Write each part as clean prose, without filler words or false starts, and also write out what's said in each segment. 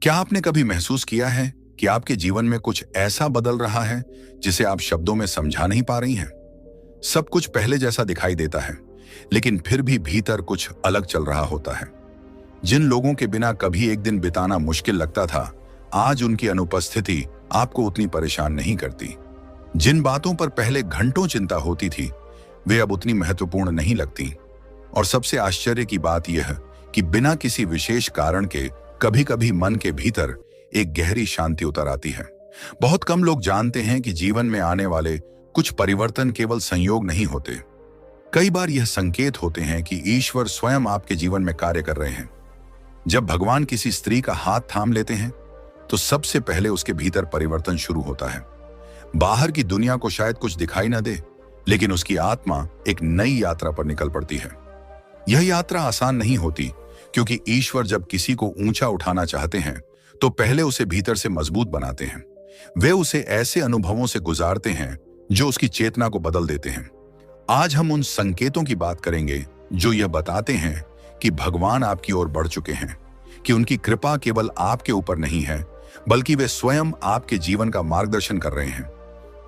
क्या आपने कभी महसूस किया है कि आपके जीवन में कुछ ऐसा बदल रहा है जिसे आप शब्दों में समझा नहीं पा रही हैं? सब कुछ पहले जैसा दिखाई देता है, लेकिन फिर भी भीतर कुछ अलग चल रहा होता है। जिन लोगों के बिना कभी एक दिन बिताना मुश्किल लगता था, आज उनकी अनुपस्थिति आपको उतनी परेशान नहीं करती। जिन बातों पर पहले घंटों चिंता होती थी, वे अब उतनी महत्वपूर्ण नहीं लगती। और सबसे आश्चर्य की बात यह कि बिना किसी विशेष कारण के कभी कभी मन के भीतर एक गहरी शांति उतर आती है। बहुत कम लोग जानते हैं कि जीवन में आने वाले कुछ परिवर्तन केवल संयोग नहीं होते। कई बार यह संकेत होते हैं कि ईश्वर स्वयं आपके जीवन में कार्य कर रहे हैं। जब भगवान किसी स्त्री का हाथ थाम लेते हैं, तो सबसे पहले उसके भीतर परिवर्तन शुरू होता है। बाहर की दुनिया को शायद कुछ दिखाई न दे, लेकिन उसकी आत्मा एक नई यात्रा पर निकल पड़ती है। यह यात्रा आसान नहीं होती, क्योंकि ईश्वर जब किसी को ऊंचा उठाना चाहते हैं, तो पहले उसे भीतर से मजबूत बनाते हैं। वे उसे ऐसे अनुभवों से गुजारते हैं जो उसकी चेतना को बदल देते हैं। आज हम उन संकेतों की बात करेंगे जो यह बताते हैं कि भगवान आपकी ओर बढ़ चुके हैं, कि उनकी कृपा केवल आपके ऊपर नहीं है, बल्कि वे स्वयं आपके जीवन का मार्गदर्शन कर रहे हैं।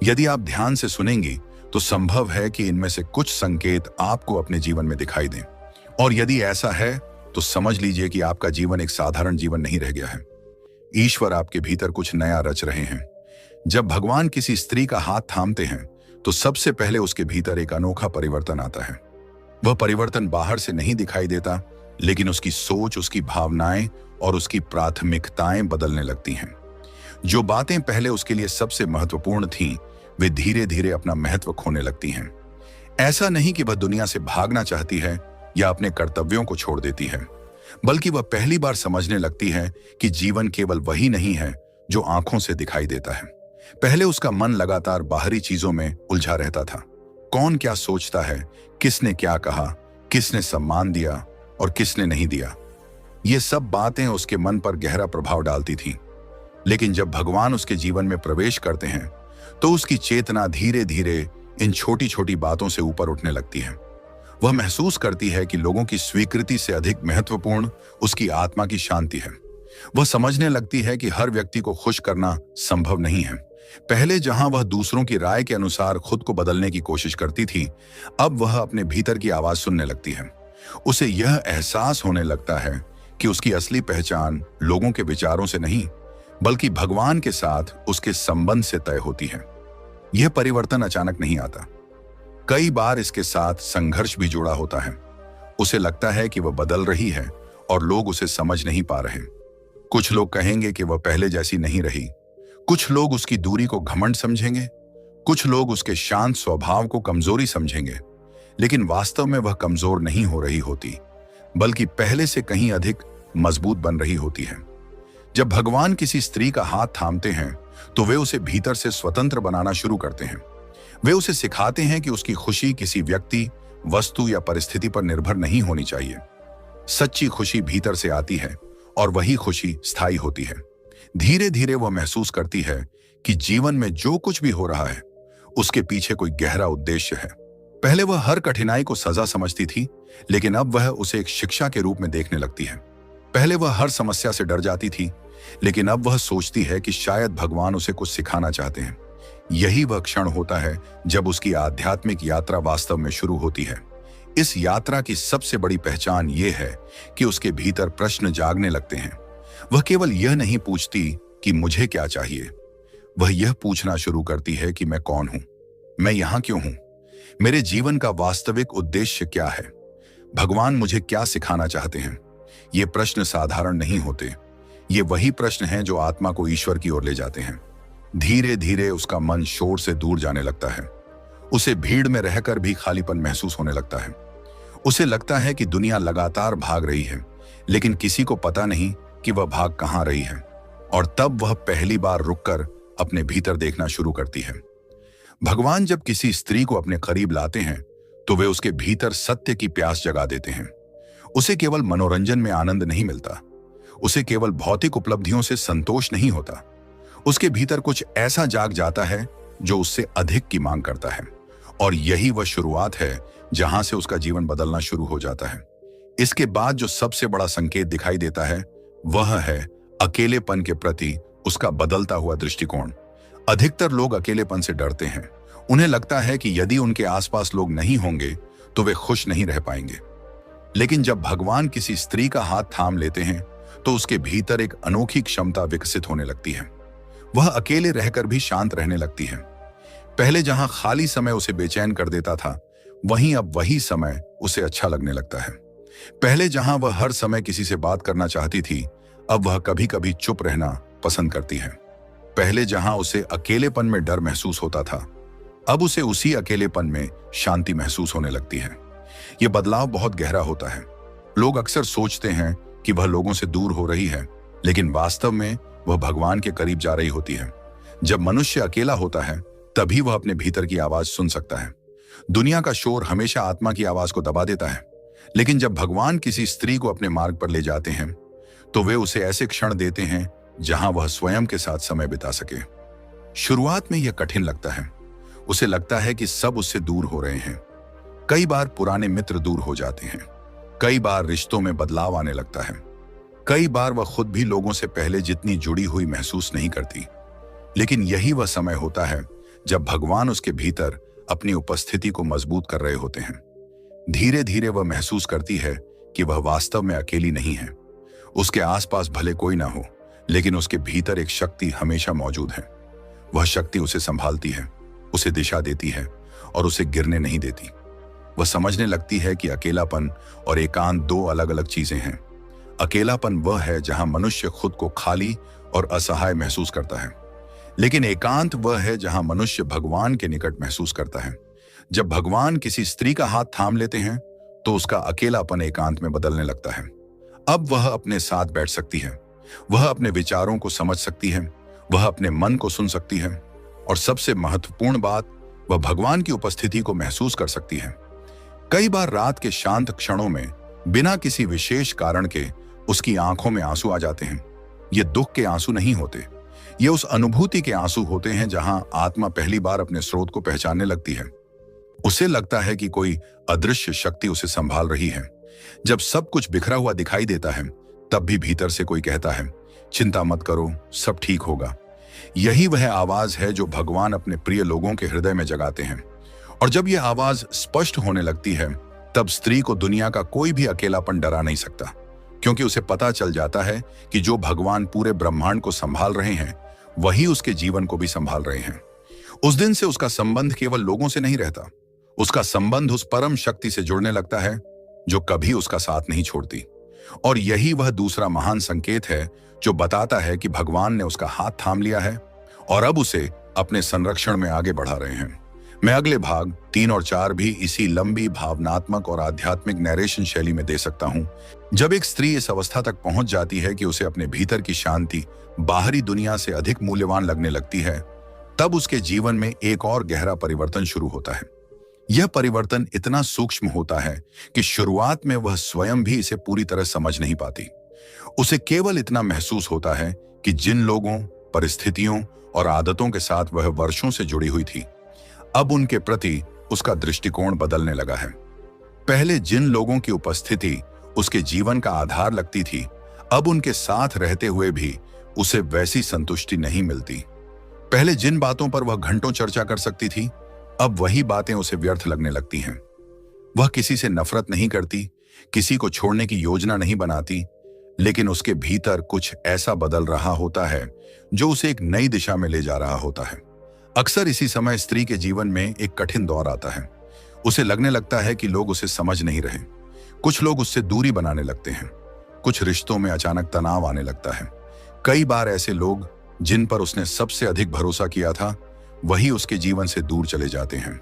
यदि आप ध्यान से सुनेंगी, तो संभव है कि इनमें से कुछ संकेत आपको अपने जीवन में दिखाई दें। और यदि ऐसा है, तो समझ लीजिए कि आपका जीवन एक साधारण जीवन नहीं रह गया है। ईश्वर आपके भीतर कुछ नया रच रहे हैं। जब भगवान किसी स्त्री का हाथ थामते हैं, तो सबसे पहले उसके भीतर एक अनोखा परिवर्तन आता है। वह परिवर्तन बाहर से नहीं दिखाई देता, लेकिन उसकी सोच, उसकी भावनाएं और उसकी प्राथमिकताएं बदलने लगती हैं। जो बातें पहले उसके लिए सबसे महत्वपूर्ण थीं, वे धीरे धीरे अपना महत्व खोने लगती हैं। ऐसा नहीं कि वह दुनिया से भागना चाहती है या अपने कर्तव्यों को छोड़ देती है, बल्कि वह पहली बार समझने लगती है कि जीवन केवल वही नहीं है जो आंखों से दिखाई देता है। पहले उसका मन लगातार बाहरी चीजों में उलझा रहता था। कौन क्या सोचता है, किसने क्या कहा, किसने सम्मान दिया और किसने नहीं दिया, ये सब बातें उसके मन पर गहरा प्रभाव डालती थीं। लेकिन जब भगवान उसके जीवन में प्रवेश करते हैं, तो उसकी चेतना धीरे धीरे इन छोटी छोटी बातों से ऊपर उठने लगती है। वह महसूस करती है कि लोगों की स्वीकृति से अधिक महत्वपूर्ण उसकी आत्मा की शांति है। वह समझने लगती है कि हर व्यक्ति को खुश करना संभव नहीं है। पहले जहां वह दूसरों की राय के अनुसार खुद को बदलने की कोशिश करती थी, अब वह अपने भीतर की आवाज सुनने लगती है। उसे यह एहसास होने लगता है कि उसकी असली पहचान लोगों के विचारों से नहीं, बल्कि भगवान के साथ उसके संबंध से तय होती है। यह परिवर्तन अचानक नहीं आता। कई बार इसके साथ संघर्ष भी जुड़ा होता है। उसे लगता है कि वह बदल रही है और लोग उसे समझ नहीं पा रहे। कुछ लोग कहेंगे कि वह पहले जैसी नहीं रही, कुछ लोग उसकी दूरी को घमंड समझेंगे, कुछ लोग उसके शांत स्वभाव को कमजोरी समझेंगे। लेकिन वास्तव में वह कमजोर नहीं हो रही होती, बल्कि पहले से कहीं अधिक मजबूत बन रही होती है। जब भगवान किसी स्त्री का हाथ थामते हैं, तो वे उसे भीतर से स्वतंत्र बनाना शुरू करते हैं। वे उसे सिखाते हैं कि उसकी खुशी किसी व्यक्ति, वस्तु या परिस्थिति पर निर्भर नहीं होनी चाहिए। सच्ची खुशी भीतर से आती है और वही खुशी स्थायी होती है। धीरे धीरे वह महसूस करती है कि जीवन में जो कुछ भी हो रहा है, उसके पीछे कोई गहरा उद्देश्य है। पहले वह हर कठिनाई को सजा समझती थी, लेकिन अब वह उसे एक शिक्षा के रूप में देखने लगती है। पहले वह हर समस्या से डर जाती थी, लेकिन अब वह सोचती है कि शायद भगवान उसे कुछ सिखाना चाहते हैं। यही वह क्षण होता है जब उसकी आध्यात्मिक यात्रा वास्तव में शुरू होती है। इस यात्रा की सबसे बड़ी पहचान यह है कि उसके भीतर प्रश्न जागने लगते हैं। वह केवल यह नहीं पूछती कि मुझे क्या चाहिए, वह यह पूछना शुरू करती है कि मैं कौन हूं, मैं यहां क्यों हूं, मेरे जीवन का वास्तविक उद्देश्य क्या है, भगवान मुझे क्या सिखाना चाहते हैं। ये प्रश्न साधारण नहीं होते। ये वही प्रश्न हैं जो आत्मा को ईश्वर की ओर ले जाते हैं। धीरे धीरे उसका मन शोर से दूर जाने लगता है। उसे भीड़ में रहकर भी खालीपन महसूस होने लगता है। उसे लगता है कि दुनिया लगातार भाग रही है, लेकिन किसी को पता नहीं कि वह भाग कहां रही है। और तब वह पहली बार रुककर अपने भीतर देखना शुरू करती है। भगवान जब किसी स्त्री को अपने करीब लाते हैं, तो वे उसके भीतर सत्य की प्यास जगा देते हैं। उसे केवल मनोरंजन में आनंद नहीं मिलता, उसे केवल भौतिक उपलब्धियों से संतोष नहीं होता। उसके भीतर कुछ ऐसा जाग जाता है जो उससे अधिक की मांग करता है। और यही वह शुरुआत है जहां से उसका जीवन बदलना शुरू हो जाता है। इसके बाद जो सबसे बड़ा संकेत दिखाई देता है, वह है अकेलेपन के प्रति उसका बदलता हुआ दृष्टिकोण। अधिकतर लोग अकेलेपन से डरते हैं। उन्हें लगता है कि यदि उनके आसपास लोग नहीं होंगे तो वे खुश नहीं रह पाएंगे। लेकिन जब भगवान किसी स्त्री का हाथ थाम लेते हैं तो उसके भीतर एक अनोखी क्षमता विकसित होने लगती है। वह अकेले रहकर भी शांत रहने लगती है। पहले जहां खाली समय उसे बेचैन कर देता था, वहीं अब वही समय उसे अच्छा लगने लगता है। पहले जहां वह हर समय किसी से बात करना चाहती थी, अब वह कभी कभी चुप रहना पसंद करती है। पहले जहां उसे अकेलेपन में डर महसूस होता था, अब उसे उसी अकेलेपन में शांति महसूस होने लगती है। यह बदलाव बहुत गहरा होता है। लोग अक्सर सोचते हैं कि वह लोगों से दूर हो रही है, लेकिन वास्तव में वह भगवान के करीब जा रही होती है। जब मनुष्य अकेला होता है, तभी वह अपने भीतर की आवाज सुन सकता है। दुनिया का शोर हमेशा आत्मा की आवाज को दबा देता है, लेकिन जब भगवान किसी स्त्री को अपने मार्ग पर ले जाते हैं, तो वे उसे ऐसे क्षण देते हैं जहां वह स्वयं के साथ समय बिता सके। शुरुआत में यह कठिन लगता है। उसे लगता है कि सब उससे दूर हो रहे हैं। कई बार पुराने मित्र दूर हो जाते हैं। कई बार रिश्तों में बदलाव आने लगता है। कई बार वह खुद भी लोगों से पहले जितनी जुड़ी हुई महसूस नहीं करती। लेकिन यही वह समय होता है जब भगवान उसके भीतर अपनी उपस्थिति को मजबूत कर रहे होते हैं। धीरे धीरे वह महसूस करती है कि वह वास्तव में अकेली नहीं है। उसके आसपास भले कोई ना हो, लेकिन उसके भीतर एक शक्ति हमेशा मौजूद है। वह शक्ति उसे संभालती है, उसे दिशा देती है और उसे गिरने नहीं देती। वह समझने लगती है कि अकेलापन और एकांत दो अलग अलग चीजें हैं। अकेलापन वह है जहां मनुष्य खुद को खाली और असहाय महसूस करता है, लेकिन एकांत वह है जहां मनुष्य भगवान के निकट महसूस करता है। जब भगवान किसी स्त्री का हाथ थाम लेते हैं, तो उसका अकेलापन एकांत में बदलने लगता है। अब वह अपने साथ बैठ सकती है, वह अपने विचारों को समझ सकती है, वह अपने मन को सुन सकती है, और सबसे महत्वपूर्ण बात, वह भगवान की उपस्थिति को महसूस कर सकती है। कई बार रात के शांत क्षणों में बिना किसी विशेष कारण के उसकी आंखों में आंसू आ जाते हैं। ये दुख के आंसू नहीं होते, ये उस अनुभूति के आंसू होते हैं जहां आत्मा पहली बार अपने स्रोत को पहचानने लगती है। उसे लगता है कि कोई अदृश्य शक्ति उसे संभाल रही है। जब सब कुछ बिखरा हुआ दिखाई देता है, तब भी भीतर से कोई कहता है, चिंता मत करो, सब ठीक होगा। यही वह आवाज है जो भगवान अपने प्रिय लोगों के हृदय में जगाते हैं। और जब यह आवाज स्पष्ट होने लगती है, तब स्त्री को दुनिया का कोई भी अकेलापन डरा नहीं सकता, क्योंकि उसे पता चल जाता है कि जो भगवान पूरे ब्रह्मांड को संभाल रहे हैं, वही उसके जीवन को भी संभाल रहे हैं। उस दिन से उसका संबंध केवल लोगों से नहीं रहता, उसका संबंध उस परम शक्ति से जुड़ने लगता है जो कभी उसका साथ नहीं छोड़ती। और यही वह दूसरा महान संकेत है जो बताता है कि भगवान ने उसका हाथ थाम लिया है और अब उसे अपने संरक्षण में आगे बढ़ा रहे हैं। मैं अगले भाग 3 और 4 भी इसी लंबी भावनात्मक और आध्यात्मिक नैरेशन शैली में दे सकता हूं। जब एक स्त्री इस अवस्था तक पहुंच जाती है कि उसे अपने भीतर की शांति बाहरी दुनिया से अधिक मूल्यवान लगने लगती है, तब उसके जीवन में एक और गहरा परिवर्तन शुरू होता है। यह परिवर्तन इतना सूक्ष्म होता है कि शुरुआत में वह स्वयं भी इसे पूरी तरह समझ नहीं पाती। उसे केवल इतना महसूस होता है कि जिन लोगों, परिस्थितियों और आदतों के साथ वह वर्षों से जुड़ी हुई थी, अब उनके प्रति उसका दृष्टिकोण बदलने लगा है। पहले जिन लोगों की उपस्थिति उसके जीवन का आधार लगती थी, अब उनके साथ रहते हुए भी उसे वैसी संतुष्टि नहीं मिलती। पहले जिन बातों पर वह घंटों चर्चा कर सकती थी, अब वही बातें उसे व्यर्थ लगने लगती हैं। वह किसी से नफरत नहीं करती, किसी को छोड़ने की योजना नहीं बनाती, लेकिन उसके भीतर कुछ ऐसा बदल रहा होता है जो उसे एक नई दिशा में ले जा रहा होता है। अक्सर इसी समय स्त्री के जीवन में एक कठिन दौर आता है। उसे लगने लगता है कि लोग उसे समझ नहीं रहे। कुछ लोग उससे दूरी बनाने लगते हैं। कुछ रिश्तों में अचानक तनाव आने लगता है। कई बार ऐसे लोग जिन पर उसने सबसे अधिक भरोसा किया था, वही उसके जीवन से दूर चले जाते हैं।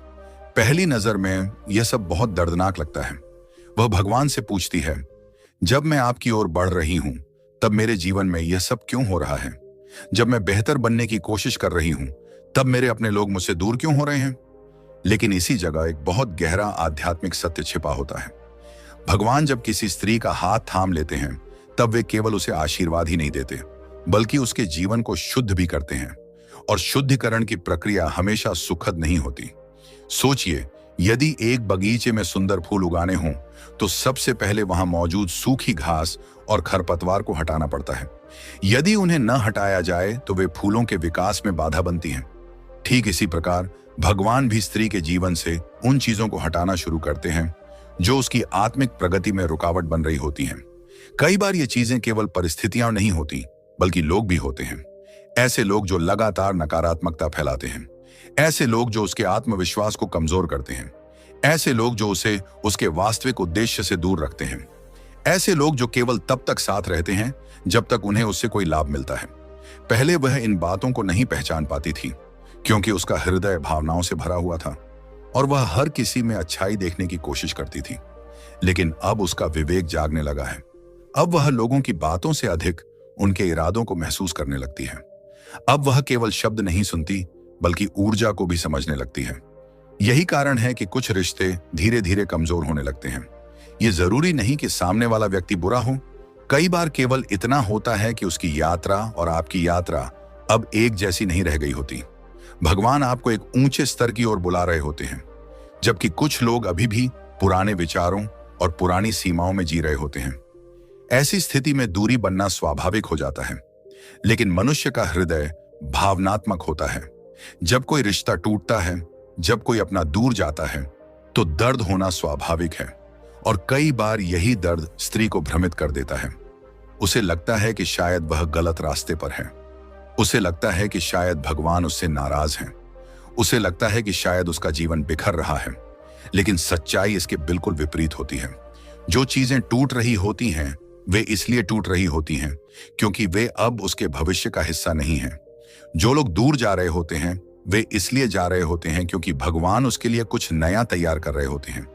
पहली नजर में यह सब बहुत दर्दनाक लगता है। वह भगवान से पूछती है, जब मैं आपकी ओर बढ़ रही हूं, तब मेरे जीवन में यह सब क्यों हो रहा है? जब मैं बेहतर बनने की कोशिश कर रही हूं, तब मेरे अपने लोग मुझसे दूर क्यों हो रहे हैं? लेकिन इसी जगह एक बहुत गहरा आध्यात्मिक सत्य छिपा होता है। भगवान जब किसी स्त्री का हाथ थाम लेते हैं, तब वे केवल उसे आशीर्वाद ही नहीं देते, बल्कि उसके जीवन को शुद्ध भी करते हैं। और शुद्धिकरण की प्रक्रिया हमेशा सुखद नहीं होती। सोचिए, यदि एक बगीचे में सुंदर फूल उगाने हों, तो सबसे पहले वहां मौजूद सूखी घास और खरपतवार को हटाना पड़ता है। यदि उन्हें न हटाया जाए तो वे फूलों के विकास में बाधा बनती हैं। ठीक इसी प्रकार भगवान भी स्त्री के जीवन से उन चीजों को हटाना शुरू करते हैं जो उसकी आत्मिक प्रगति में रुकावट बन रही होती हैं। कई बार ये चीजें केवल परिस्थितियां नहीं होती, बल्कि लोग भी होते हैं। ऐसे लोग जो लगातार नकारात्मकता फैलाते हैं, ऐसे लोग जो उसके आत्मविश्वास को कमजोर करते हैं, ऐसे लोग जो उसे उसके वास्तविक उद्देश्य से दूर रखते हैं, ऐसे लोग जो केवल तब तक साथ रहते हैं जब तक उन्हें उससे कोई लाभ मिलता है। पहले वह इन बातों को नहीं पहचान पाती थी क्योंकि उसका हृदय भावनाओं से भरा हुआ था और वह हर किसी में अच्छाई देखने की कोशिश करती थी। लेकिन अब उसका विवेक जागने लगा है। अब वह लोगों की बातों से अधिक उनके इरादों को महसूस करने लगती है। अब वह केवल शब्द नहीं सुनती बल्कि ऊर्जा को भी समझने लगती है। यही कारण है कि कुछ रिश्ते धीरे धीरे कमजोर होने लगते हैं। ये जरूरी नहीं कि सामने वाला व्यक्ति बुरा हो, कई बार केवल इतना होता है कि उसकी यात्रा और आपकी यात्रा अब एक जैसी नहीं रह गई होती। भगवान आपको एक ऊंचे स्तर की ओर बुला रहे होते हैं, जबकि कुछ लोग अभी भी पुराने विचारों और पुरानी सीमाओं में जी रहे होते हैं। ऐसी स्थिति में दूरी बनना स्वाभाविक हो जाता है, लेकिन मनुष्य का हृदय भावनात्मक होता है। जब कोई रिश्ता टूटता है, जब कोई अपना दूर जाता है, तो दर्द होना स्वाभाविक है और कई बार यही दर्द स्त्री को भ्रमित कर देता है। उसे लगता है कि शायद वह गलत रास्ते पर है। उसे लगता है कि शायद भगवान उससे नाराज हैं। उसे लगता है कि शायद उसका जीवन बिखर रहा है। लेकिन सच्चाई इसके बिल्कुल विपरीत होती है। जो चीजें टूट रही होती हैं वे इसलिए टूट रही होती हैं क्योंकि वे अब उसके भविष्य का हिस्सा नहीं हैं। जो लोग दूर जा रहे होते हैं वे इसलिए जा रहे होते हैं क्योंकि भगवान उसके लिए कुछ नया तैयार कर रहे होते हैं।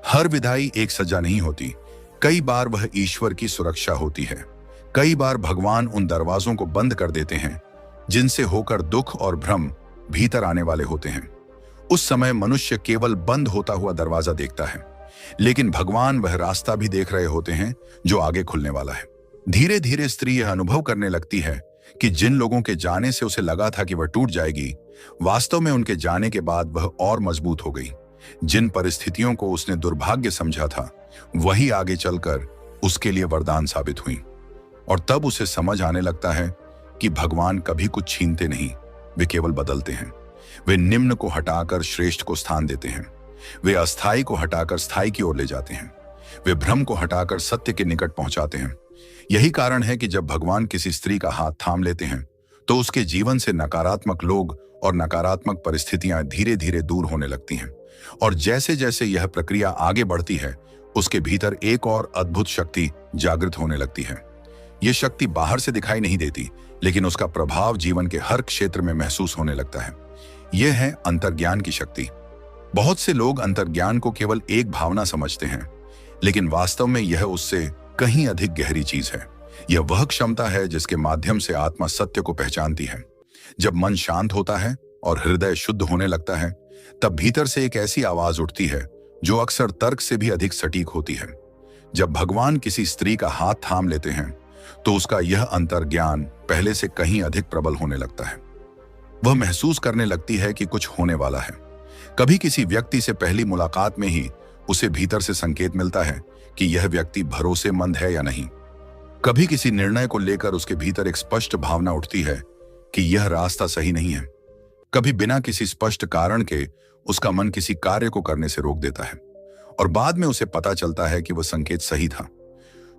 हर विदाई एक सजा नहीं होती, कई बार वह ईश्वर की सुरक्षा होती है। कई बार भगवान उन दरवाजों को बंद कर देते हैं जिनसे होकर दुख और भ्रम भीतर आने वाले होते हैं। उस समय मनुष्य केवल बंद होता हुआ दरवाजा देखता है, लेकिन भगवान वह रास्ता भी देख रहे होते हैं जो आगे खुलने वाला है। धीरे धीरे स्त्री यह अनुभव करने लगती है कि जिन लोगों के जाने से उसे लगा था कि वह टूट जाएगी, वास्तव में उनके जाने के बाद वह और मजबूत हो गई। जिन परिस्थितियों को उसने दुर्भाग्य समझा था वही आगे चलकर उसके लिए वरदान साबित हुई। और तब उसे समझ आने लगता है कि भगवान कभी कुछ छीनते नहीं, वे केवल बदलते हैं। वे निम्न को हटाकर श्रेष्ठ को स्थान देते हैं। वे अस्थाई को हटाकर स्थायी की ओर ले जाते हैं। वे भ्रम को हटाकर सत्य के निकट पहुंचाते हैं। यही कारण है कि जब भगवान किसी स्त्री का हाथ थाम लेते हैं तो उसके जीवन से नकारात्मक लोग और नकारात्मक परिस्थितियां धीरे धीरे दूर होने लगती हैं। और जैसे जैसे यह प्रक्रिया आगे बढ़ती है उसके भीतर एक और अद्भुत शक्ति जागृत होने लगती है। यह शक्ति बाहर से दिखाई नहीं देती, लेकिन उसका प्रभाव जीवन के हर क्षेत्र में महसूस होने लगता है। यह है अंतर्ज्ञान की शक्ति। बहुत से लोग अंतर्ज्ञान को केवल एक भावना समझते हैं, लेकिन वास्तव में यह उससे कहीं अधिक गहरी चीज है। यह वह क्षमता है जिसके माध्यम से आत्मा सत्य को पहचानती है। जब मन शांत होता है और हृदय शुद्ध होने लगता है, तब भीतर से एक ऐसी आवाज उठती है जो अक्सर तर्क से भी अधिक सटीक होती है। जब भगवान किसी स्त्री का हाथ थाम लेते हैं तो उसका यह अंतर्ज्ञान पहले से कहीं अधिक प्रबल होने लगता है। वह महसूस करने लगती है कि कुछ होने वाला है। कभी किसी व्यक्ति से पहली मुलाकात में ही उसे भीतर से संकेत मिलता है कि यह व्यक्ति भरोसेमंद है या नहीं। कभी किसी निर्णय को लेकर उसके भीतर एक स्पष्ट भावना उठती है कि यह रास्ता सही नहीं है। कभी बिना किसी स्पष्ट कारण के उसका मन किसी कार्य को करने से रोक देता है और बाद में उसे पता चलता है कि वह संकेत सही था।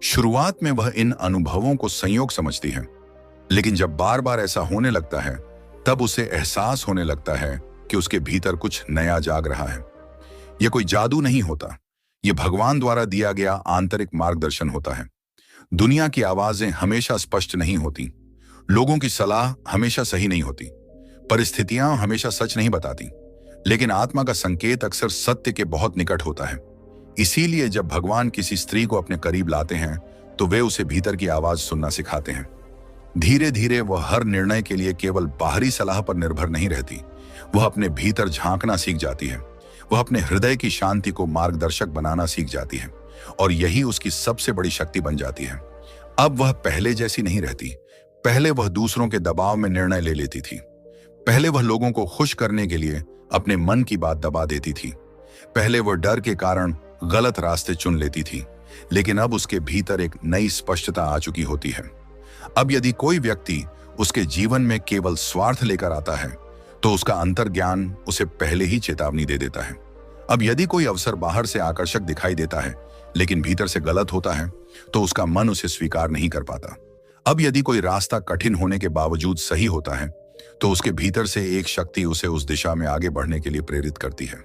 शुरुआत में वह इन अनुभवों को संयोग समझती है, लेकिन जब बार बार ऐसा होने लगता है तब उसे एहसास होने लगता है कि उसके भीतर कुछ नया जाग रहा है। यह कोई जादू नहीं होता, यह भगवान द्वारा दिया गया आंतरिक मार्गदर्शन होता है। दुनिया की आवाजें हमेशा स्पष्ट नहीं होती, लोगों की सलाह हमेशा सही नहीं होती, परिस्थितियां हमेशा सच नहीं बताती, लेकिन आत्मा का संकेत अक्सर सत्य के बहुत निकट होता है। इसीलिए जब भगवान किसी स्त्री को अपने करीब लाते हैं तो वे उसे भीतर की आवाज सुनना सिखाते हैं। धीरे धीरे वह हर निर्णय के लिए केवल बाहरी सलाह पर निर्भर नहीं रहती, वह अपने भीतर झांकना सीख जाती है। वह अपने हृदय की शांति को मार्गदर्शक बनाना सीख जाती है और यही उसकी सबसे बड़ी शक्ति बन जाती है। अब वह पहले जैसी नहीं रहती। पहले वह दूसरों के दबाव में निर्णय ले लेती थी। पहले वह लोगों को खुश करने के लिए अपने मन की बात दबा देती थी। पहले वह डर के कारण गलत रास्ते चुन लेती थी, लेकिन अब उसके भीतर एक नई स्पष्टता आ चुकी होती है। अब यदि कोई व्यक्ति उसके जीवन में केवल स्वार्थ लेकर आता है तो उसका अंतर्ज्ञान उसे पहले ही चेतावनी दे देता है। अब यदि कोई अवसर बाहर से आकर्षक दिखाई देता है लेकिन भीतर से गलत होता है तो उसका मन उसे स्वीकार नहीं कर पाता। अब यदि कोई रास्ता कठिन होने के बावजूद सही होता है तो उसके भीतर से एक शक्ति उसे उस दिशा में आगे बढ़ने के लिए प्रेरित करती है।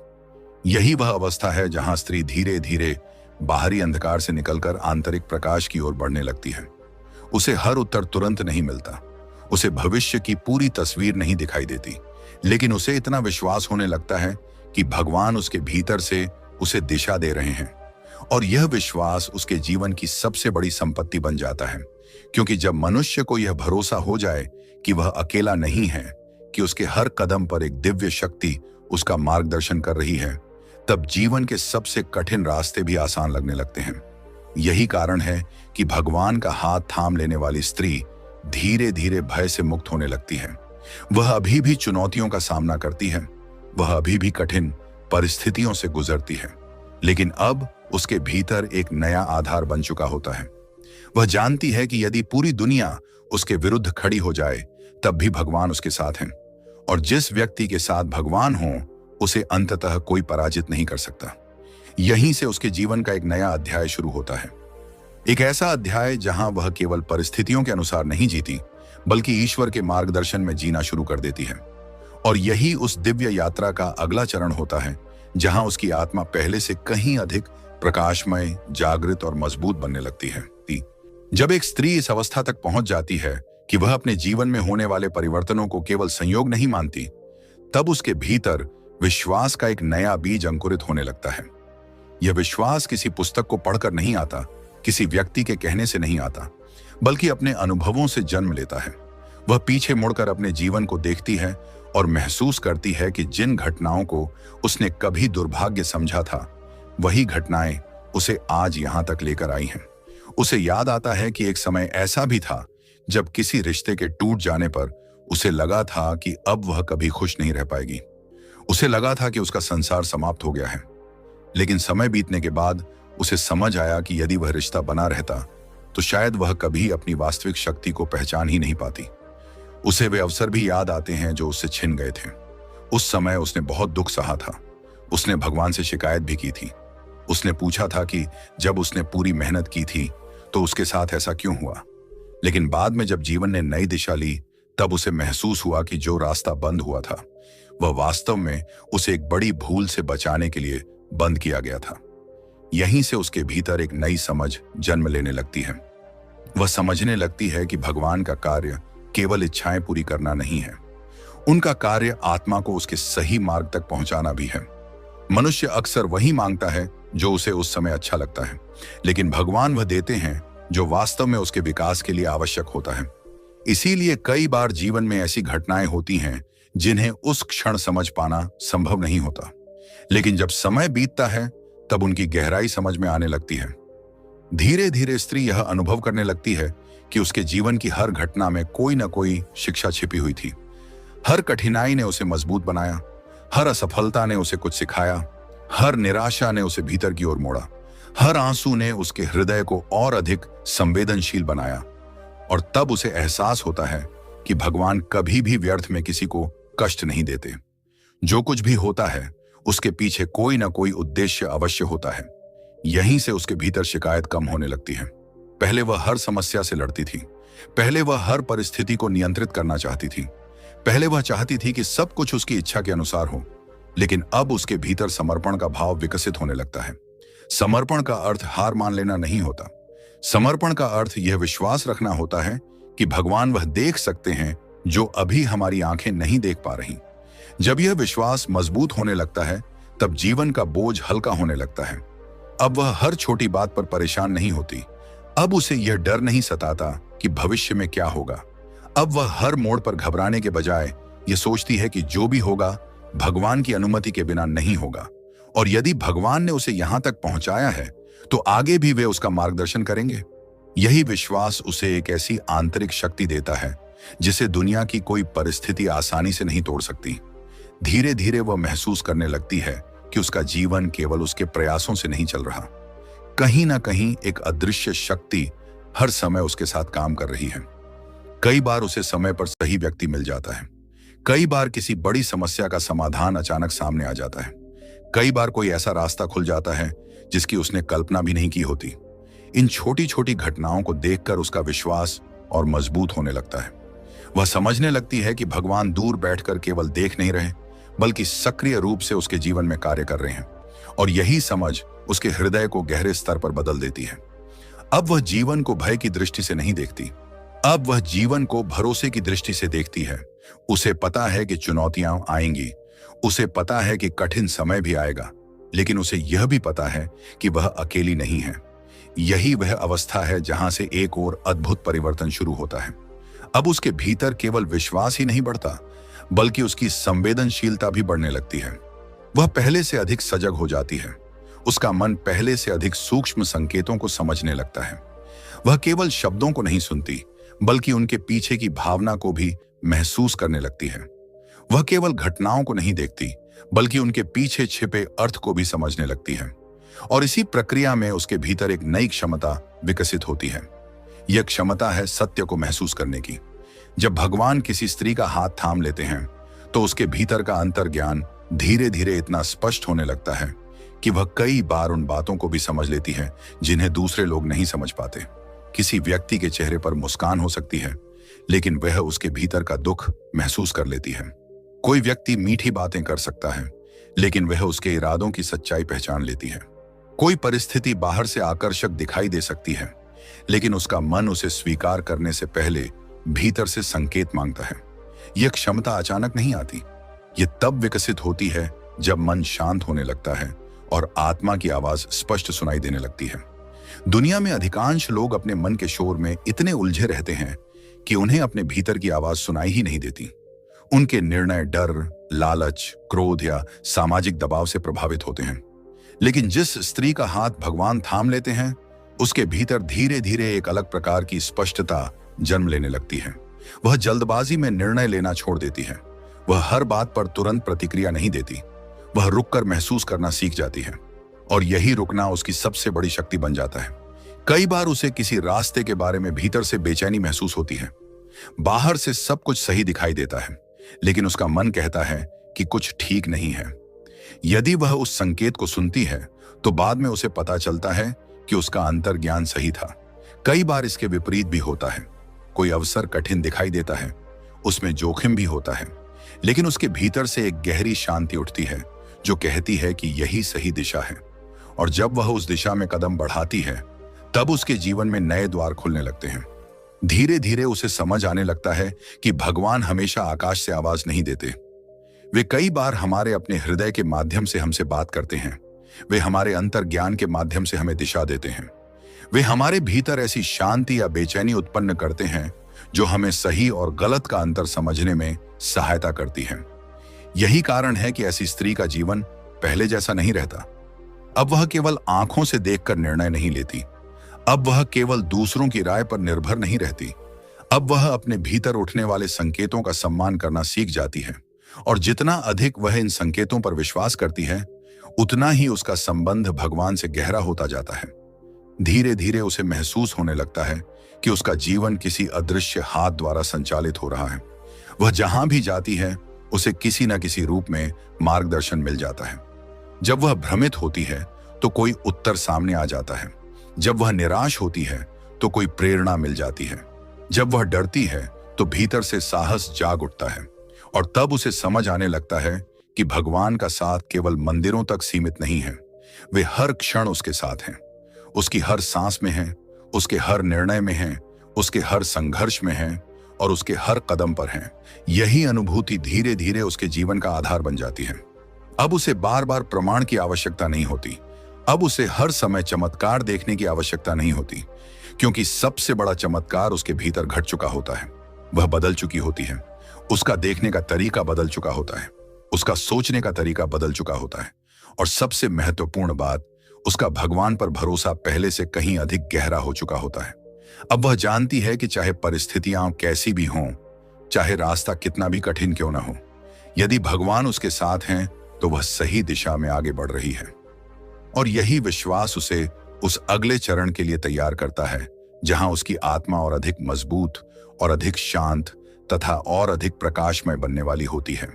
यही वह अवस्था है जहां स्त्री धीरे धीरे बाहरी अंधकार से निकलकर आंतरिक प्रकाश की ओर बढ़ने लगती है। उसे हर उत्तर तुरंत नहीं मिलता, उसे भविष्य की पूरी तस्वीर नहीं दिखाई देती, लेकिन उसे इतना विश्वास होने लगता है कि भगवान उसके भीतर से उसे दिशा दे रहे हैं। और यह विश्वास उसके जीवन की सबसे बड़ी संपत्ति बन जाता है, क्योंकि जब मनुष्य को यह भरोसा हो जाए कि वह अकेला नहीं है, कि उसके हर कदम पर एक दिव्य शक्ति उसका मार्गदर्शन कर रही है, तब जीवन के सबसे कठिन रास्ते भी आसान लगने लगते हैं। यही कारण है कि भगवान का हाथ थाम लेने वाली स्त्री धीरे धीरे भय से मुक्त होने लगती है। वह अभी भी चुनौतियों का सामना करती है, वह अभी भी कठिन परिस्थितियों से गुजरती है, लेकिन अब उसके भीतर एक नया आधार बन चुका होता है। वह जानती है कि यदि पूरी दुनिया उसके विरुद्ध खड़ी हो जाए तब भी भगवान उसके साथ हैं, और जिस व्यक्ति के साथ भगवान हो उसे अंततः कोई पराजित नहीं कर सकता। यहीं से उसके जीवन का एक नया अध्याय शुरू होता है, एक ऐसा अध्याय जहां वह केवल परिस्थितियों के अनुसार नहीं जीती बल्कि ईश्वर के मार्गदर्शन में जीना शुरू कर देती है। और यही उस दिव्य यात्रा का अगला चरण होता है जहां उसकी आत्मा पहले से कहीं अधिक प्रकाशमय, जागृत और मजबूत बनने लगती है। जब एक स्त्री इस अवस्था तक पहुंच जाती है कि वह अपने जीवन में होने वाले परिवर्तनों को केवल संयोग नहीं मानती, तब उसके भीतर विश्वास का एक नया बीज अंकुरित होने लगता है। यह विश्वास किसी पुस्तक को पढ़कर नहीं आता, किसी व्यक्ति के कहने से नहीं आता, बल्कि अपने अनुभवों से जन्म लेता है। वह पीछे मुड़कर अपने जीवन को देखती है और महसूस करती है कि जिन घटनाओं को उसने कभी दुर्भाग्य समझा था, वही घटनाएं उसे आज यहां तक लेकर आई हैं। उसे याद आता है कि एक समय ऐसा भी था जब किसी रिश्ते के टूट जाने पर उसे लगा था कि अब वह कभी खुश नहीं रह पाएगी। उसे लगा था कि उसका संसार समाप्त हो गया है, लेकिन समय बीतने के बाद उसे समझ आया कि यदि वह रिश्ता बना रहता तो शायद वह कभी अपनी वास्तविक शक्ति को पहचान ही नहीं पाती। उसे वे अवसर भी याद आते हैं जो उससे छिन गए थे। उस समय उसने बहुत दुख सहा था, उसने भगवान से शिकायत भी की थी। उसने पूछा था कि जब उसने पूरी मेहनत की थी तो उसके साथ ऐसा क्यों हुआ। लेकिन बाद में जब जीवन ने नई दिशा ली तब उसे महसूस हुआ कि जो रास्ता बंद हुआ था वह वास्तव में उसे एक बड़ी भूल से बचाने के लिए बंद किया गया था। यहीं से उसके भीतर एक नई समझ जन्म लेने लगती है। वह समझने लगती है कि भगवान का कार्य केवल इच्छाएं पूरी करना नहीं है, उनका कार्य आत्मा को उसके सही मार्ग तक पहुंचाना भी है। मनुष्य अक्सर वही मांगता है जो उसे उस समय अच्छा लगता है, लेकिन भगवान वह देते हैं जो वास्तव में उसके विकास के लिए आवश्यक होता है। इसीलिए कई बार जीवन में ऐसी घटनाएं होती हैं जिन्हें उस क्षण समझ पाना संभव नहीं होता, लेकिन जब समय बीतता है तब उनकी गहराई समझ में आने लगती है। धीरे धीरे स्त्री यह अनुभव करने लगती है कि उसके जीवन की हर घटना में कोई न कोई शिक्षा छिपी हुई थी। हर कठिनाई ने उसे मजबूत बनाया, हर असफलता ने उसे कुछ सिखाया, हर निराशा ने उसे भीतर की ओर मोड़ा, हर आंसू ने उसके हृदय को और अधिक संवेदनशील बनाया। और तब उसे एहसास होता है कि भगवान कभी भी व्यर्थ में किसी को कष्ट नहीं देते। जो कुछ भी होता है उसके पीछे कोई ना कोई उद्देश्य अवश्य होता है। यहीं से उसके भीतर शिकायत कम होने लगती है। पहले वह हर समस्या से लड़ती थी, पहले वह हर परिस्थिति को नियंत्रित करना चाहती थी, पहले वह चाहती थी कि सब कुछ उसकी इच्छा के अनुसार हो, लेकिन अब उसके भीतर समर्पण का भाव विकसित होने लगता है। समर्पण का अर्थ हार मान लेना नहीं होता। समर्पण का अर्थ यह विश्वास रखना होता है कि भगवान वह देख सकते हैं जो अभी हमारी आंखें नहीं देख पा रही। जब यह विश्वास मजबूत होने लगता है तब जीवन का बोझ हल्का होने लगता है। अब वह हर छोटी बात पर परेशान नहीं होती। अब उसे यह डर नहीं सताता कि भविष्य में क्या होगा। अब वह हर मोड़ पर घबराने के बजाय यह सोचती है कि जो भी होगा भगवान की अनुमति के बिना नहीं होगा, और यदि भगवान ने उसे यहां तक पहुंचाया है तो आगे भी वे उसका मार्गदर्शन करेंगे। यही विश्वास उसे एक ऐसी आंतरिक शक्ति देता है जिसे दुनिया की कोई परिस्थिति आसानी से नहीं तोड़ सकती। धीरे धीरे वह महसूस करने लगती है कि उसका जीवन केवल उसके प्रयासों से नहीं चल रहा, कहीं ना कहीं एक अदृश्य शक्ति हर समय उसके साथ काम कर रही है। कई बार उसे समय पर सही व्यक्ति मिल जाता है। कई बार किसी बड़ी समस्या का समाधान अचानक सामने आ जाता है। कई बार कोई ऐसा रास्ता खुल जाता है जिसकी उसने कल्पना भी नहीं की होती। इन छोटी छोटी घटनाओं को देखकर उसका विश्वास और मजबूत होने लगता है। वह समझने लगती है कि भगवान दूर बैठकर केवल देख नहीं रहे, बल्कि सक्रिय रूप से उसके जीवन में कार्य कर रहे हैं। और यही समझ उसके हृदय को गहरे स्तर पर बदल देती है। अब वह जीवन को भय की दृष्टि से नहीं देखती, अब वह जीवन को भरोसे की दृष्टि से देखती है। उसे पता है कि चुनौतियां आएंगी, उसे पता है कि कठिन समय भी आएगा, लेकिन उसे यह भी पता है कि वह अकेली नहीं है। यही वह अवस्था है जहां से एक और अद्भुत परिवर्तन शुरू होता है। अब उसके भीतर केवल विश्वास ही नहीं बढ़ता, बल्कि उसकी संवेदनशीलता भी बढ़ने लगती है। वह पहले से अधिक सजग हो जाती है। उसका मन पहले से अधिक सूक्ष्म संकेतों को समझने लगता है। वह केवल शब्दों को नहीं सुनती, बल्कि उनके पीछे की भावना को भी महसूस करने लगती है। वह केवल घटनाओं को नहीं देखती, बल्कि उनके पीछे छिपे अर्थ को भी समझने लगती है। और इसी प्रक्रिया में उसके भीतर एक नई क्षमता विकसित होती है। यह क्षमता है सत्य को महसूस करने की। जब भगवान किसी स्त्री का हाथ थाम लेते हैं, तो उसके भीतर का अंतर्ज्ञान धीरे धीरे इतना स्पष्ट होने लगता है कि वह कई बार उन बातों को भी समझ लेती है जिन्हें दूसरे लोग नहीं समझ पाते। किसी व्यक्ति के चेहरे पर मुस्कान हो सकती है, लेकिन वह उसके भीतर का दुख महसूस कर लेती है। कोई व्यक्ति मीठी बातें कर सकता है, लेकिन वह उसके इरादों की सच्चाई पहचान लेती है। कोई परिस्थिति बाहर से आकर्षक दिखाई दे सकती है, लेकिन उसका मन उसे स्वीकार करने से पहले भीतर से संकेत मांगता है। यह क्षमता अचानक नहीं आती, यह तब विकसित होती है जब मन शांत होने लगता है और आत्मा की आवाज स्पष्ट सुनाई देने लगती है। दुनिया में अधिकांश लोग अपने मन के शोर में इतने उलझे रहते हैं कि उन्हें अपने भीतर की आवाज सुनाई ही नहीं देती। उनके निर्णय डर, लालच, क्रोध या सामाजिक दबाव से प्रभावित होते हैं। लेकिन जिस स्त्री का हाथ भगवान थाम लेते हैं, उसके भीतर धीरे धीरे एक अलग प्रकार की स्पष्टता जन्म लेने लगती है। वह जल्दबाजी में निर्णय लेना छोड़ देती है। वह हर बात पर तुरंत प्रतिक्रिया नहीं देती। वह रुककर महसूस करना सीख जाती है, और यही रुकना उसकी सबसे बड़ी शक्ति बन जाता है। कई बार उसे किसी रास्ते के बारे में भीतर से बेचैनी महसूस होती है। बाहर से सब कुछ सही दिखाई देता है, लेकिन उसका मन कहता है कि कुछ ठीक नहीं है। यदि वह उस संकेत को सुनती है, तो बाद में उसे पता चलता है कि उसका अंतर्ज्ञान सही था। कई बार इसके विपरीत भी होता है। कोई अवसर कठिन दिखाई देता है, उसमें जोखिम भी होता है, लेकिन उसके भीतर से एक गहरी शांति उठती है जो कहती है कि यही सही दिशा है। और जब वह उस दिशा में कदम बढ़ाती है, तब उसके जीवन में नए द्वार खुलने लगते हैं। धीरे धीरे उसे समझ आने लगता है कि भगवान हमेशा आकाश से आवाज नहीं देते। वे कई बार हमारे अपने हृदय के माध्यम से हमसे बात करते हैं। वे हमारे अंतर्ज्ञान के माध्यम से हमें दिशा देते हैं। वे हमारे भीतर ऐसी शांति या बेचैनी उत्पन्न करते हैं जो हमें सही और गलत का अंतर समझने में सहायता करती है। यही कारण है कि ऐसी स्त्री का जीवन पहले जैसा नहीं रहता। अब वह केवल आंखों से देखकर निर्णय नहीं लेती। अब वह केवल दूसरों की राय पर निर्भर नहीं रहती। अब वह अपने भीतर उठने वाले संकेतों का सम्मान करना सीख जाती है, और जितना अधिक वह इन संकेतों पर विश्वास करती है, उतना ही उसका संबंध भगवान से गहरा होता जाता है। धीरे धीरे उसे महसूस होने लगता है कि उसका जीवन किसी अदृश्य हाथ द्वारा संचालित हो रहा है। वह जहां भी जाती है, उसे किसी न किसी रूप में मार्गदर्शन मिल जाता है। जब वह भ्रमित होती है, तो कोई उत्तर सामने आ जाता है। जब वह निराश होती है, तो कोई प्रेरणा मिल जाती है। जब वह डरती है, तो भीतर से साहस जाग उठता है, और तब उसे समझ आने लगता है कि भगवान का साथ केवल मंदिरों तक सीमित नहीं है। वे हर क्षण उसके साथ हैं। उसकी हर सांस में हैं, उसके हर निर्णय में हैं, उसके हर संघर्ष में हैं, और उसके हर कदम पर हैं। यही अनुभूति धीरे धीरे उसके जीवन का आधार बन जाती है। अब उसे बार बार प्रमाण की आवश्यकता नहीं होती। अब उसे हर समय चमत्कार देखने की आवश्यकता नहीं होती, क्योंकि सबसे बड़ा चमत्कार उसके भीतर घट चुका होता है। वह बदल चुकी होती है। उसका देखने का तरीका बदल चुका होता है। उसका सोचने का तरीका बदल चुका होता है। और सबसे महत्वपूर्ण बात, उसका भगवान पर भरोसा पहले से कहीं अधिक गहरा हो चुका होता है। अब वह जानती है कि चाहे परिस्थितियां कैसी भी हों, चाहे रास्ता कितना भी कठिन क्यों ना हो, यदि भगवान उसके साथ हैं, तो वह सही दिशा में आगे बढ़ रही है। और यही विश्वास उसे उस अगले चरण के लिए तैयार करता है जहां उसकी आत्मा और अधिक मजबूत और अधिक शांत तथा और अधिक प्रकाशमय बनने वाली होती है।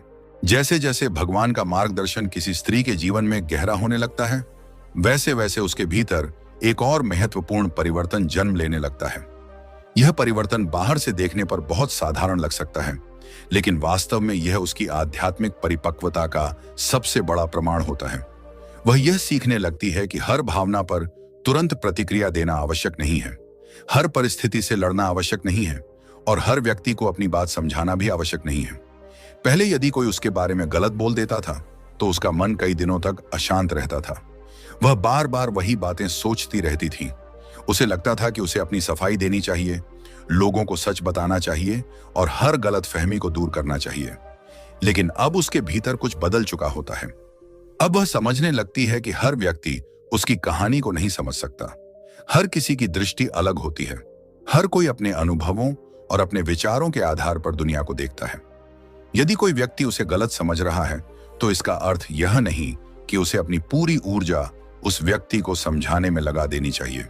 जैसे जैसे भगवान का मार्गदर्शन किसी स्त्री के जीवन में गहरा होने लगता है, वैसे वैसे उसके भीतर एक और महत्वपूर्ण परिवर्तन जन्म लेने लगता है। यह परिवर्तन बाहर से देखने पर बहुत साधारण लग सकता है, लेकिन वास्तव में यह उसकी आध्यात्मिक परिपक्वता का सबसे बड़ा प्रमाण होता है। वह यह सीखने लगती है कि हर भावना पर तुरंत प्रतिक्रिया देना आवश्यक नहीं है, हर परिस्थिति से लड़ना आवश्यक नहीं है और हर व्यक्ति को अपनी बात समझाना भी आवश्यक नहीं है। पहले यदि कोई उसके बारे में गलत बोल देता था तो उसका मन कई दिनों तक अशांत रहता था। वह बार बार वही बातें सोचती रहती थी। उसे लगता था कि उसे अपनी सफाई देनी चाहिए, लोगों को सच बताना चाहिए और हर गलत फहमी को दूर करना चाहिए। लेकिन अब उसके भीतर कुछ बदल चुका होता है। अब वह समझने लगती है कि हर व्यक्ति उसकी कहानी को नहीं समझ सकता। हर किसी की दृष्टि अलग होती है। हर कोई अपने अनुभवों और अपने विचारों के आधार पर दुनिया को देखता है। यदि कोई व्यक्ति उसे गलत समझ रहा है तो इसका अर्थ यह नहीं कि उसे अपनी पूरी ऊर्जा उस व्यक्ति को समझाने में लगा देनी चाहिए।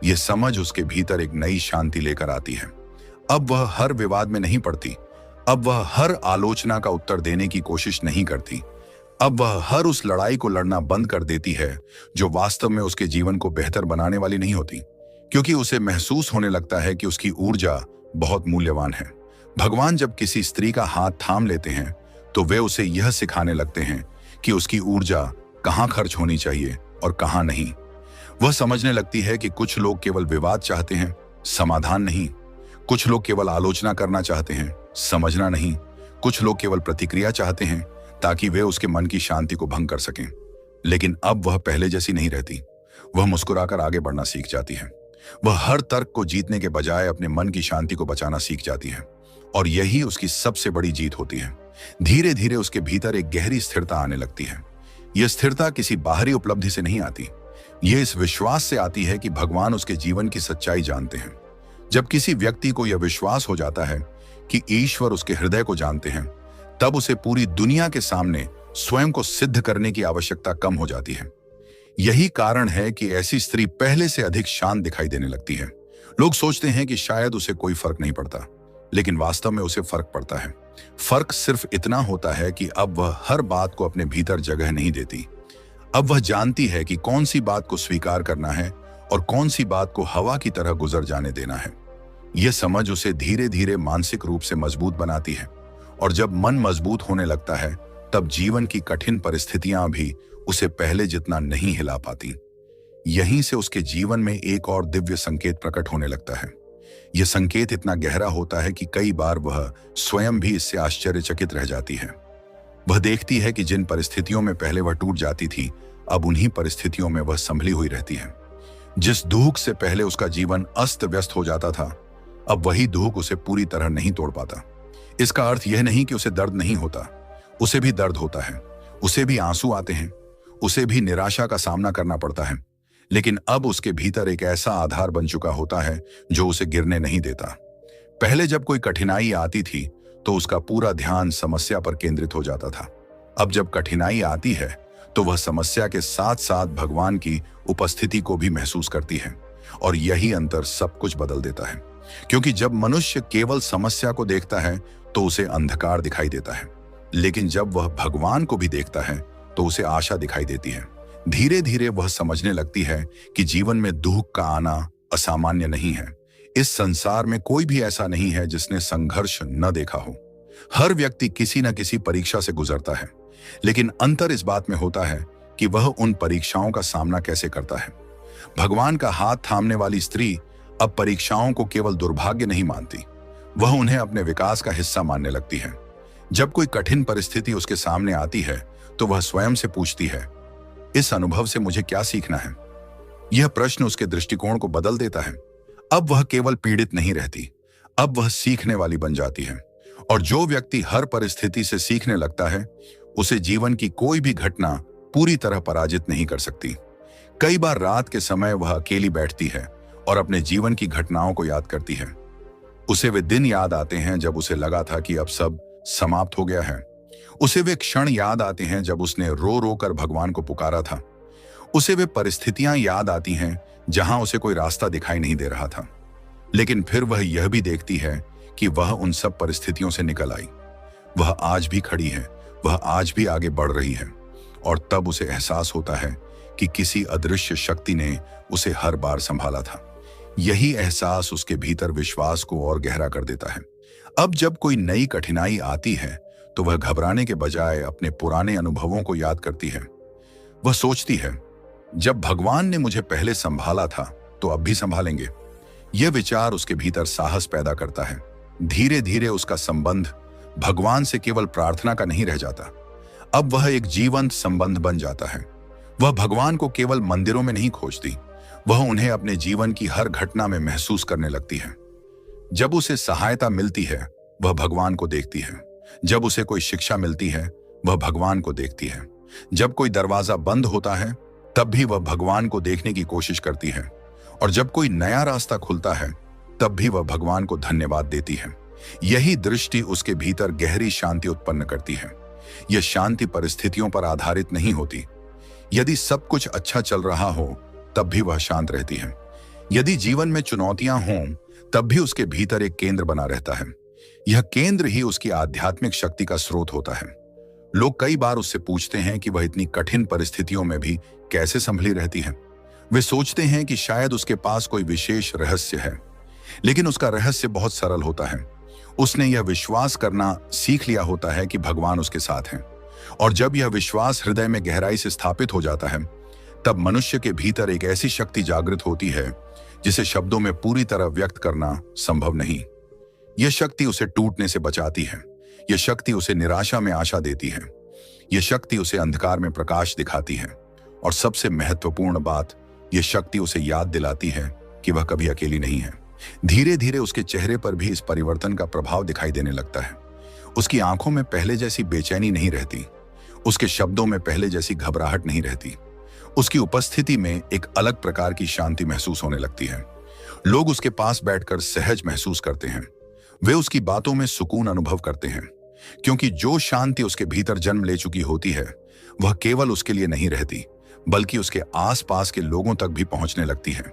यह समझ उसके भीतर एक नई शांति लेकर आती है। अब वह हर विवाद में नहीं पड़ती। अब वह हर आलोचना का उत्तर देने की कोशिश नहीं करती। अब वह हर उस लड़ाई को लड़ना बंद कर देती है जो वास्तव में उसके जीवन को बेहतर बनाने वाली नहीं होती, क्योंकि उसे महसूस होने लगता है कि उसकी ऊर्जा बहुत मूल्यवान है। भगवान जब किसी स्त्री का हाथ थाम लेते हैं तो वे उसे यह सिखाने लगते हैं कि उसकी ऊर्जा कहाँ खर्च होनी चाहिए और कहाँ नहीं। वह समझने लगती है कि कुछ लोग केवल विवाद चाहते हैं, समाधान नहीं। कुछ लोग केवल आलोचना करना चाहते हैं, समझना नहीं। कुछ लोग केवल प्रतिक्रिया चाहते हैं ताकि वे उसके मन की शांति को भंग कर सकें। लेकिन अब वह पहले जैसी नहीं रहती। वह मुस्कुराकर आगे बढ़ना सीख जाती है। वह हर तर्क को जीतने के बजाय अपने मन की शांति को बचाना सीख जाती है और यही उसकी सबसे बड़ी जीत होती है। धीरे धीरे उसके भीतर एक गहरी स्थिरता आने लगती है। यह स्थिरता किसी बाहरी उपलब्धि से नहीं आती। यह इस विश्वास से आती है कि भगवान उसके जीवन की सच्चाई जानते हैं। जब किसी व्यक्ति को यह विश्वास हो जाता है कि ईश्वर उसके हृदय को जानते हैं, तब उसे पूरी दुनिया के सामने स्वयं को सिद्ध करने की आवश्यकता कम हो जाती है। यही कारण है कि ऐसी स्त्री पहले से अधिक शांत दिखाई देने लगती है। लोग सोचते हैं कि शायद उसे कोई फर्क नहीं पड़ता, लेकिन वास्तव में उसे फर्क पड़ता है। फर्क सिर्फ इतना होता है कि अब वह हर बात को अपने भीतर जगह नहीं देती। अब वह जानती है कि कौन सी बात को स्वीकार करना है और कौन सी बात को हवा की तरह गुजर जाने देना है। यह समझ उसे धीरे धीरे मानसिक रूप से मजबूत बनाती है और जब मन मजबूत होने लगता है तब जीवन की कठिन परिस्थितियां भी उसे पहले जितना नहीं हिला पाती। यहीं से उसके जीवन में एक और दिव्य संकेत प्रकट होने लगता है। यह संकेत इतना गहरा होता है कि कई बार वह स्वयं भी इससे आश्चर्यचकित रह जाती है। वह देखती है कि जिन परिस्थितियों में पहले वह टूट जाती थी, अब उन्हीं परिस्थितियों में वह संभली हुई रहती है। जिस दुख से पहले उसका जीवन अस्त व्यस्त हो जाता था, अब वही दुख उसे पूरी तरह नहीं तोड़ पाता। इसका अर्थ यह नहीं कि उसे दर्द नहीं होता। उसे भी दर्द होता है, उसे भी आंसू आते हैं, उसे भी निराशा का सामना करना पड़ता है, लेकिन अब उसके भीतर एक ऐसा आधार बन चुका होता है जो उसे गिरने नहीं देता। पहले जब कोई कठिनाई आती थी तो उसका पूरा ध्यान समस्या पर केंद्रित हो जाता था। अब जब कठिनाई आती है तो वह समस्या के साथ साथ भगवान की उपस्थिति को भी महसूस करती है और यही अंतर सब कुछ बदल देता है। क्योंकि जब मनुष्य केवल समस्या को देखता है तो उसे अंधकार दिखाई देता है, लेकिन जब वह भगवान को भी देखता है तो उसे आशा दिखाई देती है। धीरे धीरे वह समझने लगती है कि जीवन में दुख का आना असामान्य नहीं है। इस संसार में कोई भी ऐसा नहीं है जिसने संघर्ष न देखा हो। हर व्यक्ति किसी न किसी परीक्षा से गुजरता है, लेकिन अंतर इस बात में होता है कि वह उन परीक्षाओं का सामना कैसे करता है। भगवान का हाथ थामने वाली स्त्री अब परीक्षाओं को केवल दुर्भाग्य नहीं मानती, वह उन्हें अपने विकास का हिस्सा मानने लगती है। जब कोई कठिन परिस्थिति उसके सामने आती है तो वह स्वयं से पूछती है, इस अनुभव से मुझे क्या सीखना है? यह प्रश्न उसके दृष्टिकोण को बदल देता है। अब वह केवल पीड़ित नहीं रहती, अब वह सीखने वाली बन जाती है। और जो व्यक्ति हर परिस्थिति से सीखने लगता है, उसे जीवन की कोई भी घटना पूरी तरह पराजित नहीं कर सकती। कई बार रात के समय वह अकेली बैठती है और अपने जीवन की घटनाओं को याद करती है। उसे वे दिन याद आते हैं जब उसे लगा था कि अब सब समाप्त हो गया है। उसे वे क्षण याद आते हैं जब उसने रो रो कर भगवान को पुकारा था। उसे वे परिस्थितियां याद आती हैं जहां उसे कोई रास्ता दिखाई नहीं दे रहा था। लेकिन फिर वह यह भी देखती है कि वह उन सब परिस्थितियों से निकल आई। वह आज भी खड़ी है, वह आज भी आगे बढ़ रही है। और तब उसे एहसास होता है कि किसी अदृश्य शक्ति ने उसे हर बार संभाला था। यही एहसास उसके भीतर विश्वास को और गहरा कर देता है। अब जब कोई नई कठिनाई आती है तो वह घबराने के बजाय अपने पुराने अनुभवों को याद करती है। वह सोचती है, जब भगवान ने मुझे पहले संभाला था तो अब भी संभालेंगे। यह विचार उसके भीतर साहस पैदा करता है। धीरे धीरे उसका संबंध भगवान से केवल प्रार्थना का नहीं रह जाता, अब वह एक जीवंत संबंध बन जाता है। वह भगवान को केवल मंदिरों में नहीं खोजती, वह उन्हें अपने जीवन की हर घटना में महसूस करने लगती है। जब उसे सहायता मिलती है वह भगवान को देखती है, जब उसे कोई शिक्षा मिलती है वह भगवान को देखती है, जब कोई दरवाजा बंद होता है तब भी वह भगवान को देखने की कोशिश करती है, और जब कोई नया रास्ता खुलता है तब भी वह भगवान को धन्यवाद देती है। यही दृष्टि उसके भीतर गहरी शांति उत्पन्न करती है। यह शांति परिस्थितियों पर आधारित नहीं होती। यदि सब कुछ अच्छा चल रहा हो तब भी वह शांत रहती है। यदि जीवन में चुनौतियां हों तब भी उसके भीतर एक केंद्र बना रहता है। यह केंद्र ही उसकी आध्यात्मिक शक्ति का स्रोत होता है। लोग कई बार उससे पूछते हैं कि वह इतनी कठिन परिस्थितियों में भी कैसे संभली रहती है। वे सोचते हैं कि शायद उसके पास कोई विशेष रहस्य है, लेकिन उसका रहस्य बहुत सरल होता है। उसने यह विश्वास करना सीख लिया होता है कि भगवान उसके साथ हैं, और जब यह विश्वास हृदय में गहराई से स्थापित हो जाता है तब मनुष्य के भीतर एक ऐसी शक्ति जागृत होती है जिसे शब्दों में पूरी तरह व्यक्त करना संभव नहीं। यह शक्ति उसे टूटने से बचाती है, यह शक्ति उसे निराशा में आशा देती है, यह शक्ति उसे अंधकार में प्रकाश दिखाती है, और सबसे महत्वपूर्ण बात, यह शक्ति उसे याद दिलाती है कि वह कभी अकेली नहीं है। धीरे धीरे उसके चेहरे पर भी इस परिवर्तन का प्रभाव दिखाई देने लगता है। उसकी आंखों में पहले जैसी बेचैनी नहीं रहती, उसके शब्दों में पहले जैसी घबराहट नहीं रहती। उसकी उपस्थिति में एक अलग प्रकार की शांति महसूस होने लगती है। लोग उसके पास बैठकर सहज महसूस करते हैं, वे उसकी बातों में सुकून अनुभव करते हैं, क्योंकि जो शांति उसके भीतर जन्म ले चुकी होती है वह केवल उसके लिए नहीं रहती बल्कि उसके आसपास के लोगों तक भी पहुंचने लगती है।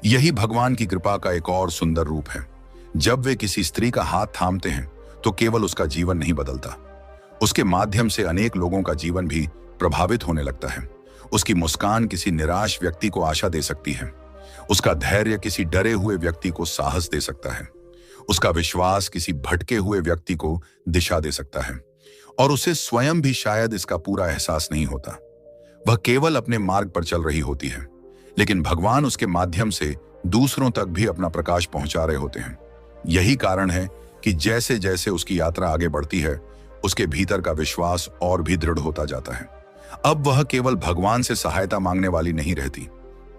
यही भगवान की कृपा का एक और सुंदर रूप है। जब वे किसी स्त्री का हाथ थामते हैं तो केवल उसका जीवन नहीं बदलता, उसके माध्यम से अनेक लोगों का जीवन भी प्रभावित होने लगता है। उसकी मुस्कान किसी निराश व्यक्ति को आशा दे सकती है, उसका धैर्य किसी डरे हुए व्यक्ति को साहस दे सकता है, उसका विश्वास किसी भटके हुए व्यक्ति को दिशा दे सकता है, और उसे स्वयं भी शायद इसका पूरा एहसास नहीं होता। वह केवल अपने मार्ग पर चल रही होती है, लेकिन भगवान उसके माध्यम से दूसरों तक भी अपना प्रकाश पहुंचा रहे होते हैं। यही कारण है कि जैसे जैसे उसकी यात्रा आगे बढ़ती है उसके भीतर का विश्वास और भी दृढ़ होता जाता है। अब वह केवल भगवान से सहायता मांगने वाली नहीं रहती,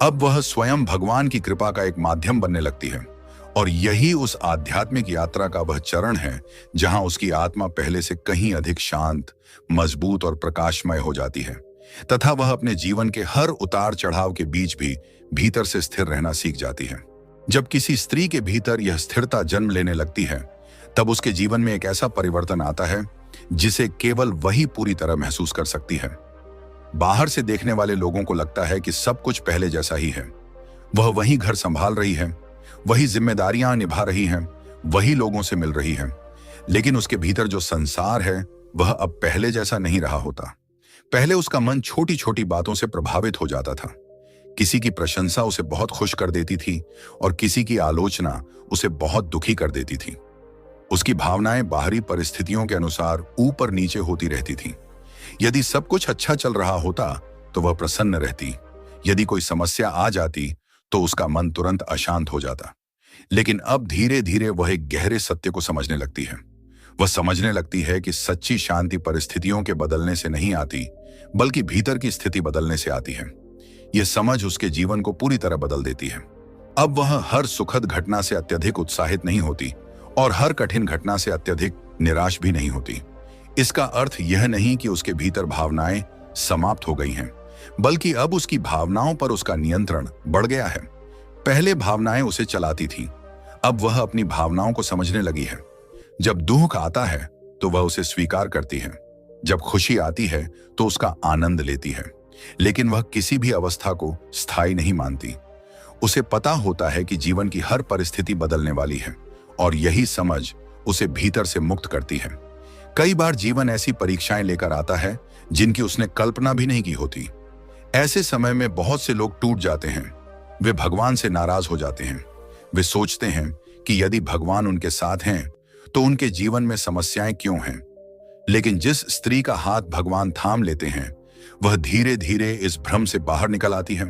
अब वह स्वयं भगवान की कृपा का एक माध्यम बनने लगती है। और यही उस आध्यात्मिक यात्रा का वह चरण है जहां उसकी आत्मा पहले से कहीं अधिक शांत, मजबूत और प्रकाशमय हो जाती है, तथा वह अपने जीवन के हर उतार चढ़ाव के बीच भी भीतर से स्थिर रहना सीख जाती है। जब किसी स्त्री के भीतर यह स्थिरता जन्म लेने लगती है तब उसके जीवन में एक ऐसा परिवर्तन आता है जिसे केवल वही पूरी तरह महसूस कर सकती है। बाहर से देखने वाले लोगों को लगता है कि सब कुछ पहले जैसा ही है। वह वही घर संभाल रही है, वही जिम्मेदारियां निभा रही हैं, वही लोगों से मिल रही है, लेकिन उसके भीतर जो संसार है वह अब पहले जैसा नहीं रहा होता। पहले उसका मन छोटी छोटी बातों से प्रभावित हो जाता था। किसी की प्रशंसा उसे बहुत खुश कर देती थी और किसी की आलोचना उसे बहुत दुखी कर देती थी। उसकी भावनाएं बाहरी परिस्थितियों के अनुसार ऊपर नीचे होती रहती थीं। यदि सब कुछ अच्छा चल रहा होता तो वह प्रसन्न रहती, यदि कोई समस्या आ जाती तो उसका मन तुरंत अशांत हो जाता। लेकिन अब धीरे धीरे वह एक गहरे सत्य को समझने लगती है। वह समझने लगती है कि सच्ची शांति परिस्थितियों के बदलने से नहीं आती बल्कि भीतर की स्थिति बदलने से आती है। यह समझ उसके जीवन को पूरी तरह बदल देती है। अब वह हर सुखद घटना से अत्यधिक उत्साहित नहीं होती और हर कठिन घटना से अत्यधिक निराश भी नहीं होती। इसका अर्थ यह नहीं कि उसके भीतर भावनाएं समाप्त हो गई हैं, बल्कि अब उसकी भावनाओं पर उसका नियंत्रण बढ़ गया है। पहले भावनाएं उसे चलाती थीं, अब वह अपनी भावनाओं को समझने लगी है। जब दुख आता है तो वह उसे स्वीकार करती है, जब खुशी आती है तो उसका आनंद लेती है, लेकिन वह किसी भी अवस्था को स्थायी नहीं मानती। उसे पता होता है कि जीवन की हर परिस्थिति बदलने वाली है और यही समझ उसे भीतर से मुक्त करती है। कई बार जीवन ऐसी परीक्षाएं लेकर आता है जिनकी उसने कल्पना भी नहीं की होती। ऐसे समय में बहुत से लोग टूट जाते हैं। वे भगवान से नाराज हो जाते हैं। वे सोचते हैं कि यदि भगवान उनके साथ हैं तो उनके जीवन में समस्याएं क्यों हैं। लेकिन जिस स्त्री का हाथ भगवान थाम लेते हैं वह धीरे धीरे इस भ्रम से बाहर निकल आती है।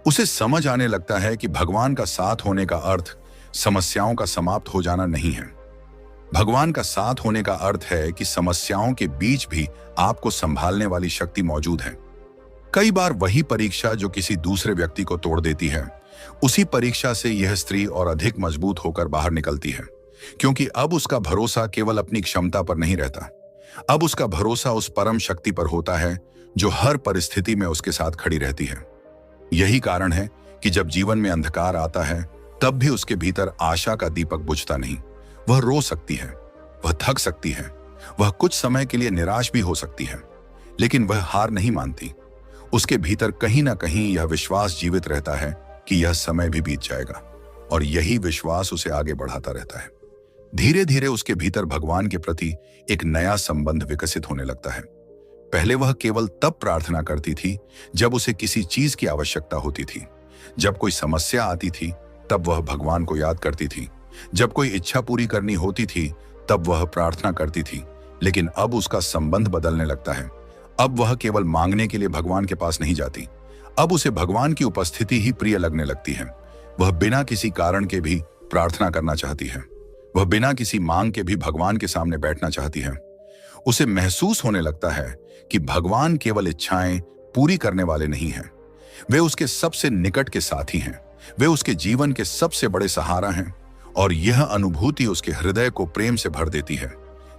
उसे समझ आने लगता है कि भगवान का साथ होने का अर्थ समस्याओं का समाप्त हो जाना नहीं है। भगवान का साथ होने का अर्थ है कि समस्याओं के बीच भी आपको संभालने वाली शक्ति मौजूद है। कई बार वही परीक्षा जो किसी दूसरे व्यक्ति को तोड़ देती है, उसी परीक्षा से यह स्त्री और अधिक मजबूत होकर बाहर निकलती है, क्योंकि अब उसका भरोसा केवल अपनी क्षमता पर नहीं रहता। अब उसका भरोसा उस परम शक्ति पर होता है जो हर परिस्थिति में उसके साथ खड़ी रहती है। यही कारण है कि जब जीवन में अंधकार आता है तब भी उसके भीतर आशा का दीपक बुझता नहीं। वह रो सकती है, वह थक सकती है, वह कुछ समय के लिए निराश भी हो सकती है, लेकिन वह हार नहीं मानती। उसके भीतर कहीं ना कहीं यह विश्वास जीवित रहता है कि यह समय भी बीत जाएगा, और यही विश्वास उसे आगे बढ़ाता रहता है। धीरे धीरे उसके भीतर भगवान के प्रति एक नया संबंध विकसित होने लगता है। पहले वह केवल तब प्रार्थना करती थी जब उसे किसी चीज की आवश्यकता होती थी। जब कोई समस्या आती थी तब वह भगवान को याद करती थी। जब कोई इच्छा पूरी करनी होती थी तब वह प्रार्थना करती थी। लेकिन अब उसका संबंध बदलने लगता है। अब वह केवल मांगने के लिए भगवान के पास नहीं जाती। अब उसे भगवान की उपस्थिति ही प्रिय लगने लगती है। वह बिना किसी कारण के भी प्रार्थना करना चाहती है। वह बिना किसी मांग के भी भगवान के सामने बैठना चाहती है। उसे महसूस होने लगता है कि भगवान केवल इच्छाएं पूरी करने वाले नहीं हैं, वे उसके सबसे निकट के साथी हैं। वे उसके जीवन के सबसे बड़े सहारा हैं, और यह अनुभूति उसके हृदय को प्रेम से भर देती है।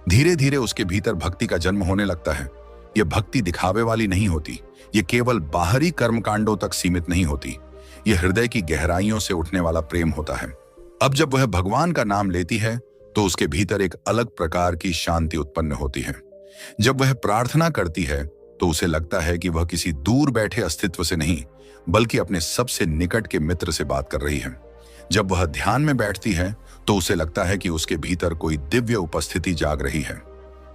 धीरे धीरे उसके भीतर भक्ति का जन्म होने लगता है। यह भक्ति दिखावे वाली नहीं होती, यह केवल बाहरी कर्मकांडों तक सीमित नहीं होती। यह हृदय की गहराइयों से उठने वाला प्रेम होता है। अब जब वह भगवान का नाम लेती है तो उसके भीतर एक अलग प्रकार की शांति उत्पन्न होती है। जब वह प्रार्थना करती है तो उसे लगता है कि वह किसी दूर बैठे अस्तित्व से नहीं, बल्कि अपने सबसे निकट के मित्र से बात कर रही है। जब वह ध्यान में बैठती है तो उसे लगता है कि उसके भीतर कोई दिव्य उपस्थिति जाग रही है।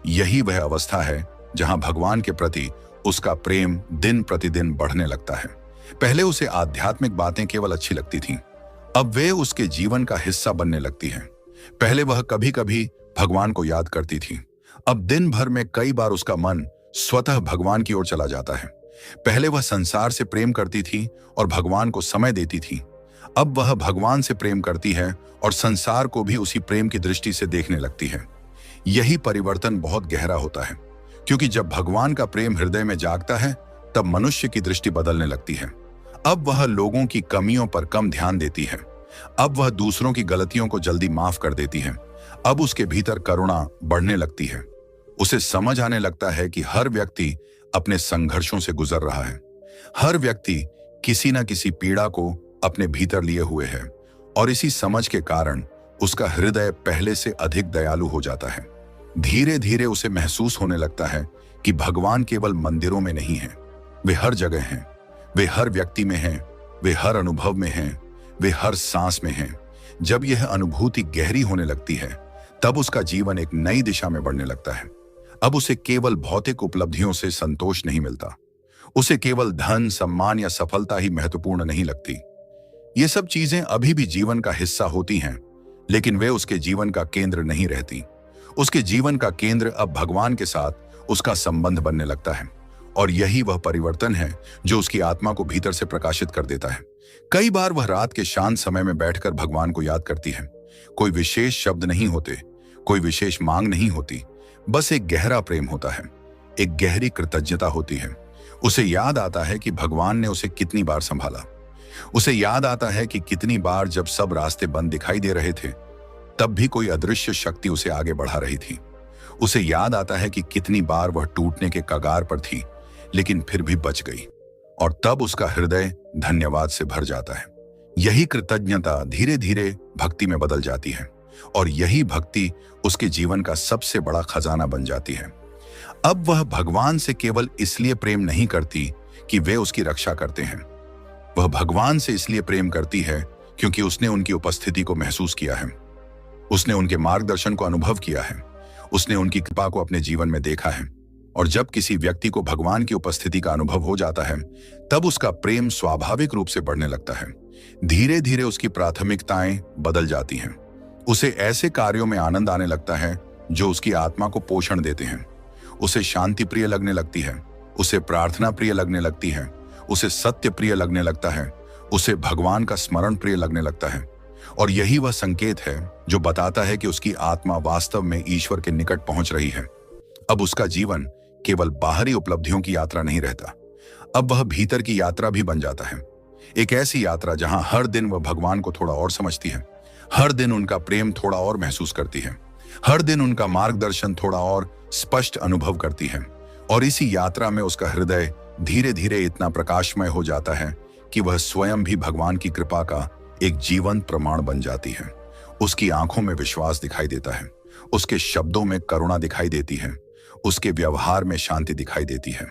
यही वह अवस्था है जहां भगवान के प्रति उसका प्रेम दिन प्रतिदिन बढ़ने लगता है। पहले उसे आध्यात्मिक बातें केवल अच्छी लगती थीं, अब वे उसके जीवन का हिस्सा बनने लगती हैं। पहले वह कभी कभी भगवान को याद करती थी, अब दिन भर में कई बार उसका मन स्वतः भगवान की ओर चला जाता है। पहले वह संसार से प्रेम करती थी और भगवान को समय देती थी, अब वह भगवान से प्रेम करती है और संसार को भी उसी प्रेम की दृष्टि से देखने लगती है। यही परिवर्तन बहुत गहरा होता है, क्योंकि जब भगवान का प्रेम हृदय में जागता है तब मनुष्य की दृष्टि बदलने लगती है। अब वह लोगों की कमियों पर कम ध्यान देती है। अब वह दूसरों की गलतियों को जल्दी माफ कर देती है। अब उसके भीतर करुणा बढ़ने लगती है। उसे समझ आने लगता है कि हर व्यक्ति अपने संघर्षों से गुजर रहा है। हर व्यक्ति किसी न किसी पीड़ा को अपने भीतर लिए हुए है, और इसी समझ के कारण उसका हृदय पहले से अधिक दयालु हो जाता है। धीरे धीरे उसे महसूस होने लगता है कि भगवान केवल मंदिरों में नहीं है, वे हर जगह हैं। वे हर व्यक्ति में हैं, वे हर अनुभव में हैं, वे हर सांस में हैं। जब यह अनुभूति गहरी होने लगती है तब उसका जीवन एक नई दिशा में बढ़ने लगता है। अब उसे केवल भौतिक उपलब्धियों से संतोष नहीं मिलता। उसे केवल धन, सम्मान या सफलता ही महत्वपूर्ण नहीं लगती। ये सब चीजें अभी भी जीवन का हिस्सा होती हैं, लेकिन वे उसके जीवन का केंद्र नहीं रहती। उसके जीवन का केंद्र अब भगवान के साथ उसका संबंध बनने लगता है, और यही वह परिवर्तन है जो उसकी आत्मा को भीतर से प्रकाशित कर देता है। कई बार वह रात के शांत समय में बैठकर भगवान को याद करती है। कोई विशेष शब्द नहीं होते, कोई विशेष मांग नहीं होती, बस एक गहरा प्रेम होता है, एक गहरी कृतज्ञता होती है। उसे याद आता है कि भगवान ने उसे कितनी बार संभाला। उसे याद आता है कि कितनी बार जब सब रास्ते बंद दिखाई दे रहे थे तब भी कोई अदृश्य शक्ति उसे आगे बढ़ा रही थी। उसे याद आता है कि कितनी बार वह टूटने के कगार पर थी लेकिन फिर भी बच गई, और तब उसका हृदय धन्यवाद से भर जाता है। यही कृतज्ञता धीरे धीरे भक्ति में बदल जाती है, और यही भक्ति उसके जीवन का सबसे बड़ा खजाना बन जाती है। अब वह भगवान से केवल इसलिए प्रेम नहीं करती कि वे उसकी रक्षा करते हैं। वह भगवान से इसलिए प्रेम करती है क्योंकि उसने उनकी उपस्थिति को महसूस किया है, उसने उनके मार्गदर्शन को अनुभव किया है, उसने उनकी कृपा को अपने जीवन में देखा है। और जब किसी व्यक्ति को भगवान की उपस्थिति का अनुभव हो जाता है, तब उसका प्रेम स्वाभाविक रूप से बढ़ने लगता है। धीरे धीरे उसकी प्राथमिकताएं बदल जाती हैं। उसे ऐसे कार्यों में आनंद आने लगता है जो उसकी आत्मा को पोषण देते हैं। उसे शांति प्रिय लगने लगती है, उसे प्रार्थना प्रिय लगने लगती है, उसे सत्य प्रिय लगने लगता है, उसे भगवान का स्मरण प्रिय लगने लगता है। और यही वह संकेत है जो बताता है कि उसकी आत्मा वास्तव में ईश्वर के निकट पहुंच रही है। अब उसका जीवन केवल बाहरी उपलब्धियों की यात्रा नहीं रहता, अब वह भीतर की यात्रा भी बन जाता है। एक ऐसी यात्रा जहां हर दिन वह भगवान को थोड़ा और समझती है, हर दिन उनका प्रेम थोड़ा और महसूस करती है, हर दिन उनका मार्गदर्शन थोड़ा और स्पष्ट अनुभव करती है। और इसी यात्रा में उसका हृदय धीरे धीरे इतना प्रकाशमय हो जाता है कि वह स्वयं भी भगवान की कृपा का एक जीवंत प्रमाण बन जाती है। उसकी आंखों में विश्वास दिखाई देता है, उसके शब्दों में करुणा दिखाई देती है, उसके व्यवहार में शांति दिखाई देती है।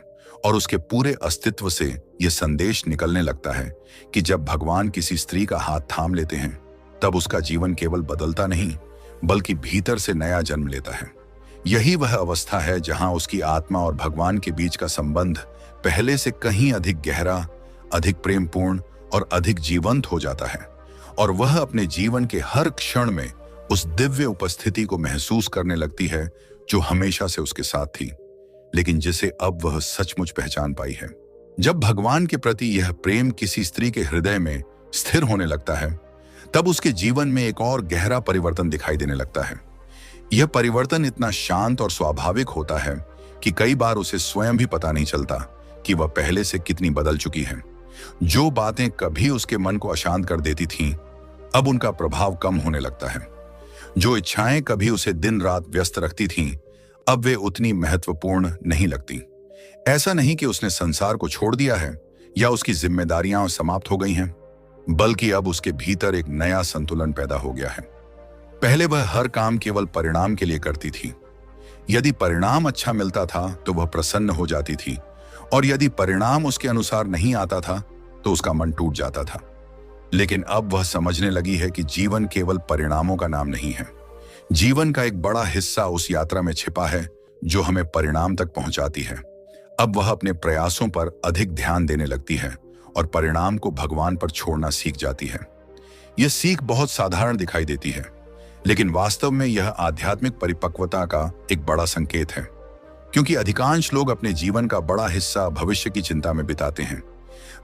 और उसके पूरे अस्तित्व से यह संदेश निकलने लगता है कि जब भगवान किसी स्त्री का हाथ थाम लेते हैं, तब उसका जीवन केवल बदलता नहीं बल्कि भीतर से नया जन्म लेता है। यही वह अवस्था है जहां उसकी आत्मा और भगवान के बीच का संबंध पहले से कहीं अधिक गहरा, अधिक प्रेमपूर्ण और अधिक जीवंत हो जाता है। और वह अपने जीवन के हर क्षण में उस दिव्य उपस्थिति को महसूस करने लगती है जो हमेशा से उसके साथ थी, लेकिन जिसे अब वह सचमुच पहचान पाई है। जब भगवान के प्रति यह प्रेम किसी स्त्री के हृदय में स्थिर होने लगता है, तब उसके जीवन में एक और गहरा परिवर्तन दिखाई देने लगता है। यह परिवर्तन इतना शांत और स्वाभाविक होता है कि कई बार उसे स्वयं भी पता नहीं चलता कि वह पहले से कितनी बदल चुकी है। जो बातें कभी उसके मन को अशांत कर देती थीं, अब उनका प्रभाव कम होने लगता है। जो इच्छाएं कभी उसे दिन रात व्यस्त रखती थीं, अब वे उतनी महत्वपूर्ण नहीं लगती। ऐसा नहीं कि उसने संसार को छोड़ दिया है या उसकी जिम्मेदारियां समाप्त हो गई हैं, बल्कि अब उसके भीतर एक नया संतुलन पैदा हो गया है। पहले वह हर काम केवल परिणाम के लिए करती थी। यदि परिणाम अच्छा मिलता था तो वह प्रसन्न हो जाती थी, और यदि परिणाम उसके अनुसार नहीं आता था तो उसका मन टूट जाता था। लेकिन अब वह समझने लगी है कि जीवन केवल परिणामों का नाम नहीं है। जीवन का एक बड़ा हिस्सा उस यात्रा में छिपा है जो हमें परिणाम तक पहुंचाती है। अब वह अपने प्रयासों पर अधिक ध्यान देने लगती है और परिणाम को भगवान पर छोड़ना सीख जाती है। यह सीख बहुत साधारण दिखाई देती है, लेकिन वास्तव में यह आध्यात्मिक परिपक्वता का एक बड़ा संकेत है, क्योंकि अधिकांश लोग अपने जीवन का बड़ा हिस्सा भविष्य की चिंता में बिताते हैं।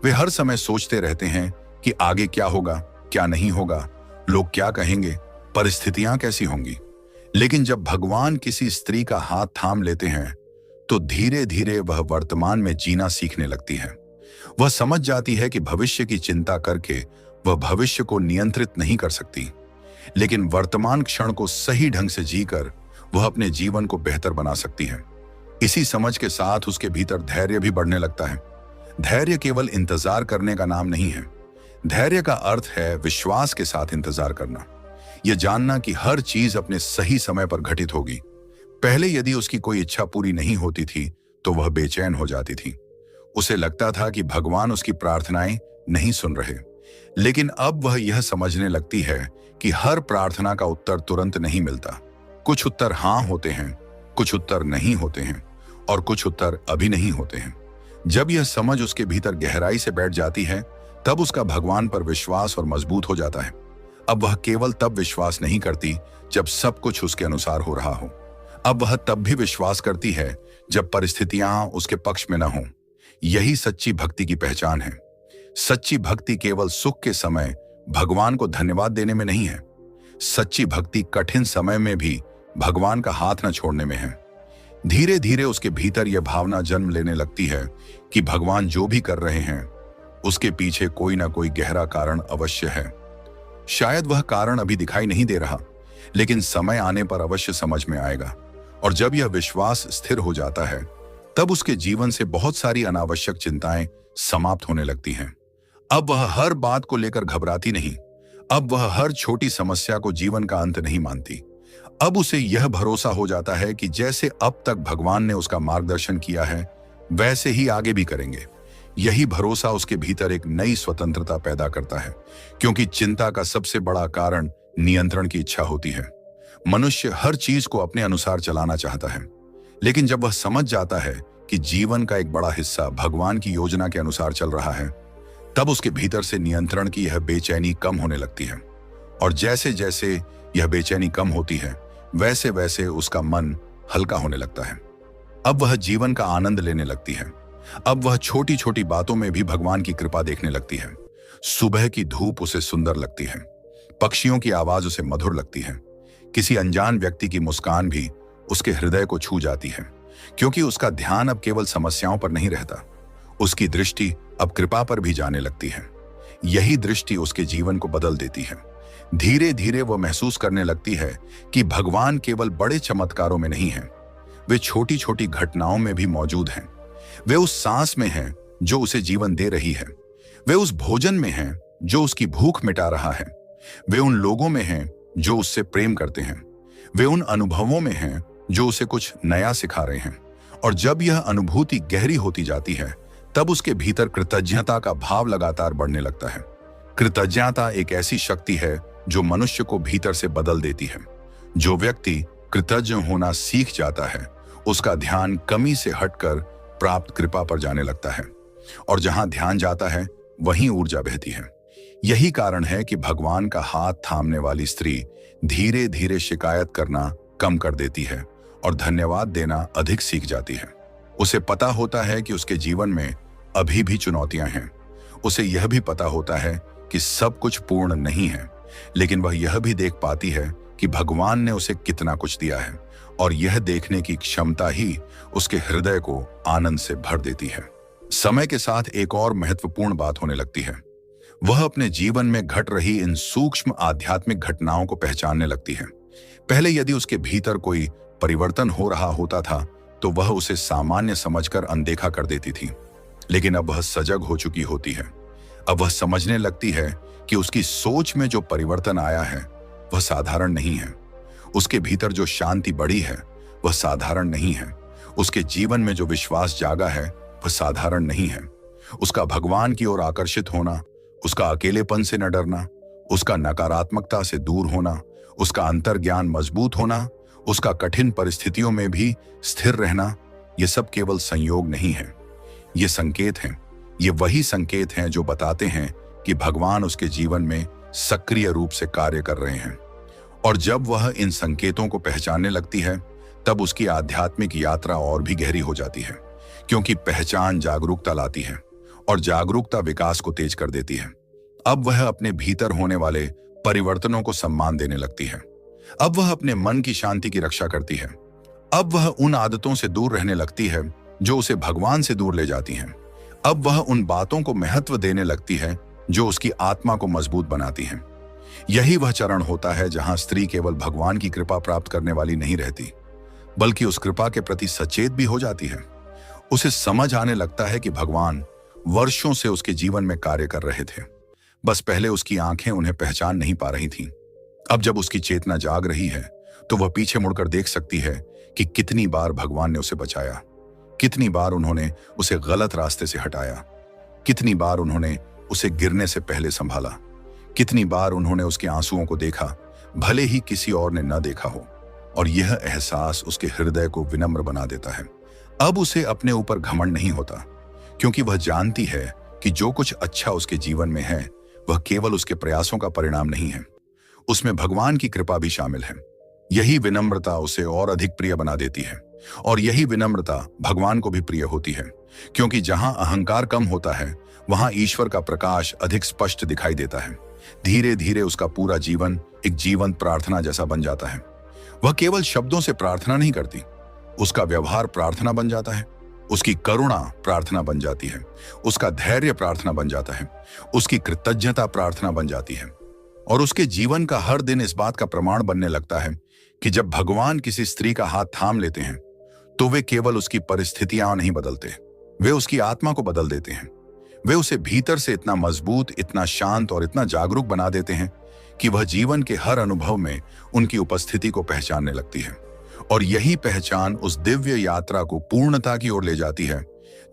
वे हर समय सोचते रहते हैं कि आगे क्या होगा, क्या नहीं होगा, लोग क्या कहेंगे, परिस्थितियां कैसी होंगी। लेकिन जब भगवान किसी स्त्री का हाथ थाम लेते हैं, तो धीरे धीरे वह वर्तमान में जीना सीखने लगती है। वह समझ जाती है कि भविष्य की चिंता करके वह भविष्य को नियंत्रित नहीं कर सकती, लेकिन वर्तमान क्षण को सही ढंग से जीकर वह अपने जीवन को बेहतर बना सकती है। इसी समझ के साथ उसके भीतर धैर्य भी बढ़ने लगता है। धैर्य केवल इंतजार करने का नाम नहीं है। धैर्य का अर्थ है विश्वास के साथ इंतजार करना, यह जानना कि हर चीज अपने सही समय पर घटित होगी। पहले यदि उसकी कोई इच्छा पूरी नहीं होती थी तो वह बेचैन हो जाती थी। उसे लगता था कि भगवान उसकी प्रार्थनाएं नहीं सुन रहे। लेकिन अब वह यह समझने लगती है कि हर प्रार्थना का उत्तर तुरंत नहीं मिलता। कुछ उत्तर हाँ होते हैं, कुछ उत्तर नहीं होते हैं, और कुछ उत्तर अभी नहीं होते हैं। जब यह समझ उसके भीतर गहराई से बैठ जाती है, तब उसका भगवान पर विश्वास और मजबूत हो जाता है। अब वह केवल तब विश्वास नहीं करती जब सब कुछ उसके अनुसार हो रहा हो। अब वह तब भी विश्वास करती है जब परिस्थितियां उसके पक्ष में न हों। यही सच्ची भक्ति की पहचान है। सच्ची भक्ति केवल सुख के समय भगवान को धन्यवाद देने में नहीं है। सच्ची भक्ति कठिन समय में भी भगवान का हाथ न छोड़ने में है। धीरे धीरे उसके भीतर यह भावना जन्म लेने लगती है कि भगवान जो भी कर रहे हैं उसके पीछे कोई ना कोई गहरा कारण अवश्य है। शायद वह कारण अभी दिखाई नहीं दे रहा, लेकिन समय आने पर अवश्य समझ में आएगा। और जब यह विश्वास स्थिर हो जाता है, तब उसके जीवन से बहुत सारी अनावश्यक चिंताएं समाप्त होने लगती हैं। अब वह हर बात को लेकर घबराती नहीं। अब वह हर छोटी समस्या को जीवन का अंत नहीं मानती। अब उसे यह भरोसा हो जाता है कि जैसे अब तक भगवान ने उसका मार्गदर्शन किया है, वैसे ही आगे भी करेंगे। यही भरोसा उसके भीतर एक नई स्वतंत्रता पैदा करता है, क्योंकि चिंता का सबसे बड़ा कारण नियंत्रण की इच्छा होती है। मनुष्य हर चीज को अपने अनुसार चलाना चाहता है, लेकिन जब वह समझ जाता है कि जीवन का एक बड़ा हिस्सा भगवान की योजना के अनुसार चल रहा है, तब उसके भीतर से नियंत्रण की यह बेचैनी कम होने लगती है। और जैसे जैसे यह बेचैनी कम होती है, वैसे वैसे उसका मन हल्का होने लगता है। अब वह जीवन का आनंद लेने लगती है। अब वह छोटी छोटी बातों में भी भगवान की कृपा देखने लगती है। सुबह की धूप उसे सुंदर लगती है, पक्षियों की आवाज उसे मधुर लगती है, किसी अनजान व्यक्ति की मुस्कान भी उसके हृदय को छू जाती है, क्योंकि उसका ध्यान अब केवल समस्याओं पर नहीं रहता, उसकी दृष्टि अब कृपा पर भी जाने लगती है। यही दृष्टि उसके जीवन को बदल देती है। धीरे धीरे वह महसूस करने लगती है कि भगवान केवल बड़े चमत्कारों में नहीं है, वे छोटी छोटी घटनाओं में भी मौजूद हैं। वे उस सांस में हैं जो उसे जीवन दे रही है, वे उस भोजन में हैं जो उसकी भूख मिटा रहा है, वे उन लोगों में हैं जो उससे प्रेम करते हैं, वे उन अनुभवों में हैं जो उसे कुछ नया सिखा रहे हैं। और जब यह अनुभूति गहरी होती जाती है, तब उसके भीतर कृतज्ञता का भाव लगातार बढ़ने लगता है। कृतज्ञता एक ऐसी शक्ति है जो मनुष्य को भीतर से बदल देती है। जो व्यक्ति कृतज्ञ होना सीख जाता है, उसका ध्यान कमी से हटकर प्राप्त कृपा पर जाने लगता है, और जहां ध्यान जाता है वहीं ऊर्जा बहती है। यही कारण है कि भगवान का हाथ थामने वाली स्त्री धीरे धीरे शिकायत करना कम कर देती है और धन्यवाद देना अधिक सीख जाती है। उसे पता होता है कि उसके जीवन में अभी भी चुनौतियां हैं। उसे यह भी पता होता है कि सब कुछ पूर्ण नहीं है, लेकिन वह यह भी देख पाती है कि भगवान ने उसे कितना कुछ दिया है, और यह देखने की क्षमता ही उसके हृदय को आनंद से भर देती है। समय के साथ एक और महत्वपूर्ण बात होने लगती है। वह अपने जीवन में घट रही इन सूक्ष्म आध्यात्मिक घटनाओं को पहचानने लगती है। पहले यदि उसके भीतर कोई परिवर्तन हो रहा होता था, तो वह उसे सामान्य समझकर अनदेखा कर देती थी, लेकिन अब वह सजग हो चुकी होती है। अब वह समझने लगती है कि उसकी सोच में जो परिवर्तन आया है वह साधारण नहीं है। उसके भीतर जो शांति बढ़ी है वह साधारण नहीं है। उसके जीवन में जो विश्वास जागा है वह साधारण नहीं है। उसका भगवान की ओर आकर्षित होना, उसका अकेलेपन से न डरना, उसका नकारात्मकता से दूर होना, उसका अंतर्ज्ञान मजबूत होना, उसका कठिन परिस्थितियों में भी स्थिर रहना, ये सब केवल संयोग नहीं है, ये संकेत हैं। ये वही संकेत हैं जो बताते हैं कि भगवान उसके जीवन में सक्रिय रूप से कार्य कर रहे हैं। और जब वह इन संकेतों को पहचानने लगती है, तब उसकी आध्यात्मिक यात्रा और भी गहरी हो जाती है, क्योंकि पहचान जागरूकता लाती है, और जागरूकता विकास को तेज कर देती है। अब वह अपने भीतर होने वाले परिवर्तनों को सम्मान देने लगती है। अब वह अपने मन की शांति की रक्षा करती है। अब वह उन आदतों से दूर रहने लगती है जो उसे भगवान से दूर ले जाती हैं। अब वह उन बातों को महत्व देने लगती है जो उसकी आत्मा को मजबूत बनाती हैं। यही वह चरण होता है जहां स्त्री केवल भगवान की कृपा प्राप्त करने वाली नहीं रहती, बल्कि उस कृपा के प्रति सचेत भी हो जाती है। उसे समझ आने लगता है कि भगवान वर्षों से उसके जीवन में कार्य कर रहे थे, बस पहले उसकी आंखें उन्हें पहचान नहीं पा रही थीं। अब जब उसकी चेतना जाग रही है, तो वह पीछे मुड़कर देख सकती है कि कितनी बार भगवान ने उसे बचाया, कितनी बार उन्होंने उसे गलत रास्ते से हटाया, कितनी बार उन्होंने उसे गिरने से पहले संभाला, कितनी बार उन्होंने उसके आंसुओं को देखा, भले ही किसी और ने न देखा हो। और यह एहसास उसके हृदय को विनम्र बना देता है। अब उसे अपने ऊपर घमंड नहीं होता, क्योंकि वह जानती है कि जो कुछ अच्छा उसके जीवन में है वह केवल उसके प्रयासों का परिणाम नहीं है, उसमें भगवान की कृपा भी शामिल है। यही विनम्रता उसे और अधिक प्रिय बना देती है, और यही विनम्रता भगवान को भी प्रिय होती है, क्योंकि जहां अहंकार कम होता है वहां ईश्वर का प्रकाश अधिक स्पष्ट दिखाई देता है। धीरे धीरे उसका पूरा जीवन एक जीवंत प्रार्थना जैसा बन जाता है। वह केवल शब्दों से प्रार्थना नहीं करती, उसका व्यवहार प्रार्थना बन जाता है, उसकी करुणा प्रार्थना बन जाती है, उसका धैर्य प्रार्थना बन जाता है, उसकी कृतज्ञता प्रार्थना बन जाती है। और उसके जीवन का हर दिन इस बात का प्रमाण बनने लगता है कि जब भगवान किसी स्त्री का हाथ थाम लेते हैं, तो वे केवल उसकी परिस्थितियां नहीं बदलते, वे उसकी आत्मा को बदल देते हैं। वे उसे भीतर से इतना मजबूत, इतना शांत और इतना जागरूक बना देते हैं कि वह जीवन के हर अनुभव में उनकी उपस्थिति को पहचानने लगती है। और यही पहचान उस दिव्य यात्रा को पूर्णता की ओर ले जाती है,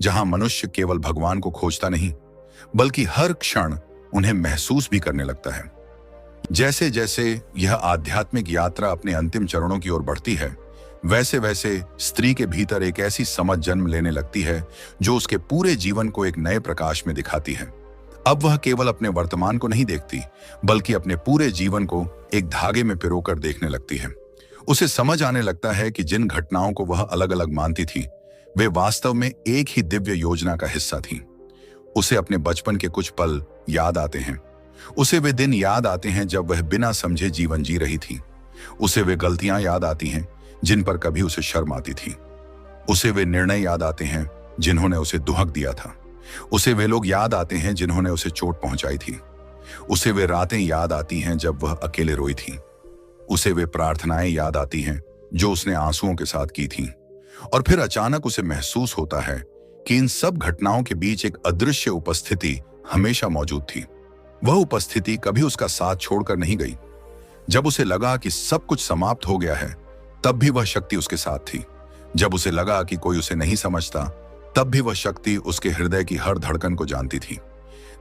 जहां मनुष्य केवल भगवान को खोजता नहीं बल्कि हर क्षण उन्हें महसूस भी करने लगता है। जैसे जैसे यह आध्यात्मिक यात्रा अपने अंतिम चरणों की ओर बढ़ती है, वैसे वैसे स्त्री के भीतर एक ऐसी समझ जन्म लेने लगती है जो उसके पूरे जीवन को एक नए प्रकाश में दिखाती है। अब वह केवल अपने वर्तमान को नहीं देखती बल्कि अपने पूरे जीवन को एक धागे में पिरोकर देखने लगती है। उसे समझ आने लगता है कि जिन घटनाओं को वह अलग अलग मानती थी वे वास्तव में एक ही दिव्य योजना का हिस्सा थीं। उसे अपने बचपन के कुछ पल याद आते हैं। उसे वे दिन याद आते हैं जब वह बिना समझे जीवन जी रही थी। उसे वे गलतियां याद आती हैं जिन पर कभी उसे शर्म आती थी। उसे वे निर्णय याद आते हैं जिन्होंने उसे दुहक दिया था। उसे वे लोग याद आते हैं जिन्होंने उसे चोट पहुंचाई थी। उसे वे रातें याद आती हैं जब वह अकेले रोई थी। उसे वे प्रार्थनाएं याद आती हैं जो उसने आंसुओं के साथ की थी। और फिर अचानक उसे महसूस होता है कि इन सब घटनाओं के बीच एक अदृश्य उपस्थिति हमेशा मौजूद थी। वह उपस्थिति कभी उसका साथ छोड़कर नहीं गई। जब उसे लगा कि सब कुछ समाप्त हो गया है, तब भी वह शक्ति उसके साथ थी। जब उसे लगा कि कोई उसे नहीं समझता, तब भी वह शक्ति उसके हृदय की हर धड़कन को जानती थी।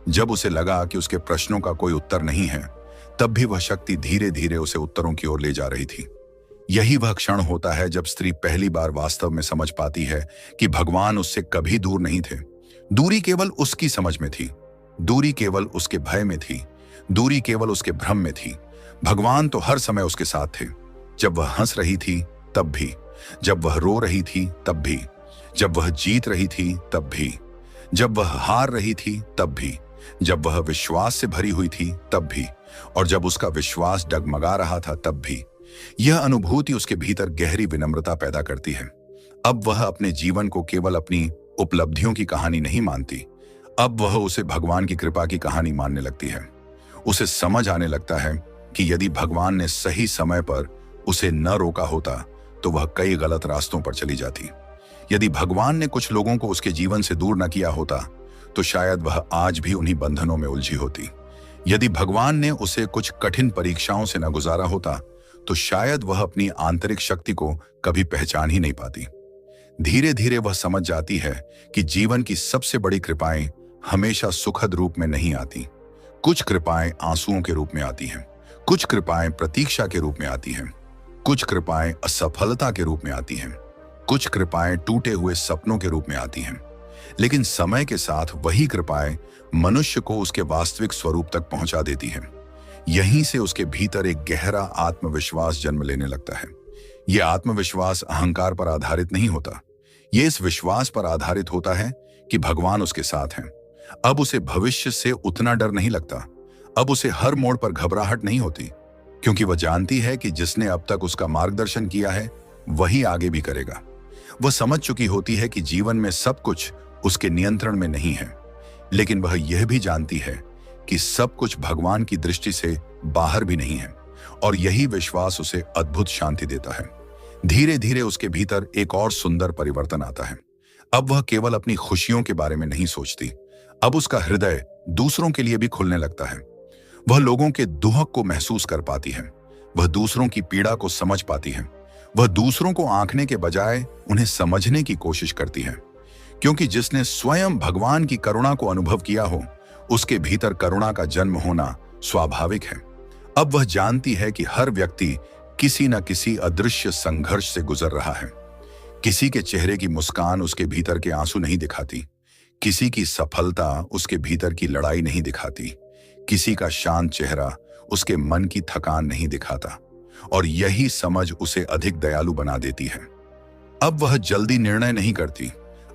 जब उसे लगा कि उसके प्रश्नों का कोई उत्तर नहीं है, तब भी वह शक्ति धीरे धीरे उसे उत्तरों की ओर ले जा रही थी। यही वह क्षण होता है जब स्त्री पहली बार वास्तव में समझ पाती है कि भगवान उससे कभी दूर नहीं थे। दूरी केवल उसकी समझ में थी, दूरी केवल उसके भय में थी, दूरी केवल उसके भ्रम में थी। भगवान तो हर समय उसके साथ थे। जब वह हंस रही थी तब भी, जब वह रो रही थी तब भी, जब वह जीत रही थी तब भी, जब वह हार रही थी तब भी, जब वह विश्वास से भरी हुई थी तब भी, और जब उसका विश्वास डगमगा रहा था तब भी। यह अनुभूति उसके भीतर गहरी विनम्रता पैदा करती है। अब वह अपने जीवन को केवल अपनी उपलब्धियों की कहानी नहीं मानती, अब वह उसे भगवान की कृपा की कहानी मानने लगती है। उसे समझ आने लगता है कि यदि भगवान ने सही समय पर उसे न रोका होता तो वह कई गलत रास्तों पर चली जाती। यदि भगवान ने कुछ लोगों को उसके जीवन से दूर न किया होता तो शायद वह आज भी उन्हीं बंधनों में उलझी होती। यदि भगवान ने उसे कुछ कठिन परीक्षाओं से न गुजारा होता तो शायद वह अपनी आंतरिक शक्ति को कभी पहचान ही नहीं पाती। धीरे धीरे वह समझ जाती है कि जीवन की सबसे बड़ी कृपाएं हमेशा सुखद रूप में नहीं आती। कुछ कृपाएं आंसुओं के रूप में आती हैं, कुछ कृपाएं प्रतीक्षा के रूप में आती हैं, कुछ कृपाएं असफलता के रूप में आती हैं, कुछ कृपाएं टूटे हुए सपनों के रूप में आती हैं। लेकिन समय के साथ वही कृपाएं मनुष्य को उसके वास्तविक स्वरूप तक पहुंचा देती हैं। यहीं से उसके भीतर एक गहरा आत्मविश्वास जन्म लेने लगता है। यह आत्मविश्वास अहंकार पर आधारित नहीं होता, यह इस विश्वास पर आधारित होता है कि भगवान उसके साथ हैं। अब उसे भविष्य से उतना डर नहीं लगता, अब उसे हर मोड़ पर घबराहट नहीं होती, क्योंकि वह जानती है कि जिसने अब तक उसका मार्गदर्शन किया है वही आगे भी करेगा। वह समझ चुकी होती है कि जीवन में सब कुछ उसके नियंत्रण में नहीं है, लेकिन वह यह भी जानती है कि सब कुछ भगवान की दृष्टि से बाहर भी नहीं है, और यही विश्वास उसे अद्भुत शांति देता है। धीरे धीरे उसके भीतर एक और सुंदर परिवर्तन आता है। अब वह केवल अपनी खुशियों के बारे में नहीं सोचती, अब उसका हृदय दूसरों के लिए भी खुलने लगता है। वह लोगों के दुख को महसूस कर पाती है, वह दूसरों की पीड़ा को समझ पाती है, वह दूसरों को आंकने के बजाय उन्हें समझने की कोशिश करती है, क्योंकि जिसने स्वयं भगवान की करुणा को अनुभव किया हो उसके भीतर करुणा का जन्म होना स्वाभाविक है। अब वह जानती है कि हर व्यक्ति किसी न किसी अदृश्य संघर्ष से गुजर रहा है। किसी के चेहरे की मुस्कान उसके भीतर के आंसू नहीं दिखाती, किसी की सफलता उसके भीतर की लड़ाई नहीं दिखाती, किसी का शांत चेहरा उसके मन की थकान नहीं दिखाता, और यही समझ उसे अधिक दयालु बना देती है। अब वह जल्दी निर्णय नहीं करती,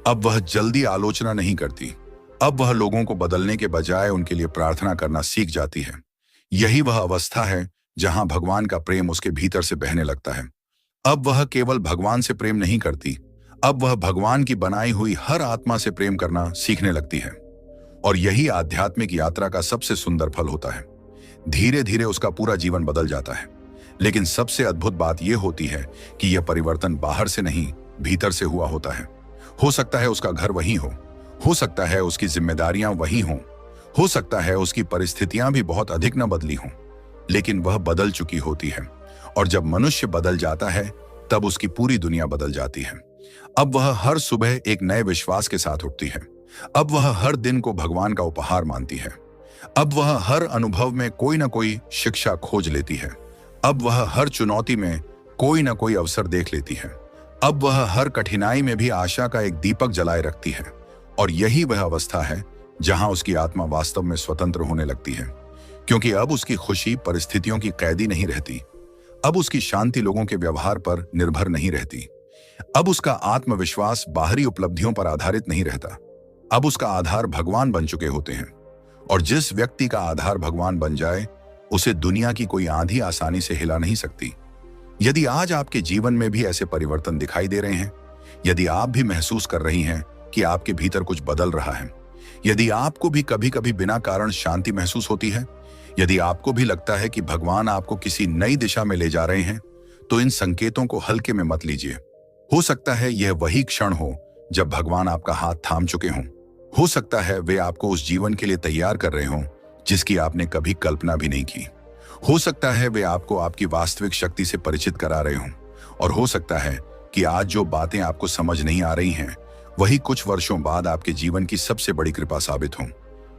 अब वह जल्दी आलोचना नहीं करती, अब वह लोगों को बदलने के बजाय उनके लिए प्रार्थना करना सीख जाती है। यही वह अवस्था है जहां भगवान का प्रेम उसके भीतर से बहने लगता है। अब वह केवल भगवान से प्रेम नहीं करती, अब वह भगवान की बनाई हुई हर आत्मा से प्रेम करना सीखने लगती है। और यही आध्यात्मिक यात्रा का सबसे सुंदर फल होता है। धीरे धीरे उसका पूरा जीवन बदल जाता है। लेकिन सबसे अद्भुत बात यह होती है कि यह परिवर्तन बाहर से नहीं, भीतर से हुआ होता है। हो सकता है उसका घर वही हो सकता है उसकी जिम्मेदारियां वही हो सकता है उसकी परिस्थितियां भी बहुत अधिक न बदली हों, लेकिन वह बदल चुकी होती है। और जब मनुष्य बदल जाता है तब उसकी पूरी दुनिया बदल जाती है। अब वह हर सुबह एक नए विश्वास के साथ उठती है। अब वह हर दिन को भगवान का उपहार मानती है। अब वह हर अनुभव में कोई ना कोई शिक्षा खोज लेती है। अब वह हर चुनौती में कोई ना कोई अवसर देख लेती है। अब वह हर कठिनाई में भी आशा का एक दीपक जलाए रखती है। और यही वह अवस्था है जहां उसकी आत्मा वास्तव में स्वतंत्र होने लगती है, क्योंकि अब उसकी खुशी परिस्थितियों की कैदी नहीं रहती। अब उसकी शांति लोगों के व्यवहार पर निर्भर नहीं रहती। अब उसका आत्मविश्वास बाहरी उपलब्धियों पर आधारित नहीं रहता। अब उसका आधार भगवान बन चुके होते हैं। और जिस व्यक्ति का आधार भगवान बन जाए, उसे दुनिया की कोई आंधी आसानी से हिला नहीं सकती। यदि आज आपके जीवन में भी ऐसे परिवर्तन दिखाई दे रहे हैं, यदि आप भी महसूस कर रही हैं कि आपके भीतर कुछ बदल रहा है, यदि आपको भी कभी कभी बिना कारण शांति महसूस होती है, यदि आपको भी लगता है कि भगवान आपको किसी नई दिशा में ले जा रहे हैं, तो इन संकेतों को हल्के में मत लीजिए। हो सकता है यह वही क्षण हो जब भगवान आपका हाथ थाम चुके हों। हो सकता है वे आपको उस जीवन के लिए तैयार कर रहे हों जिसकी आपने कभी कल्पना भी नहीं की। हो सकता है वे आपको आपकी वास्तविक शक्ति से परिचित करा रहे हों। और हो सकता है कि आज जो बातें आपको समझ नहीं आ रही हैं, वही कुछ वर्षों बाद आपके जीवन की सबसे बड़ी कृपा साबित हों।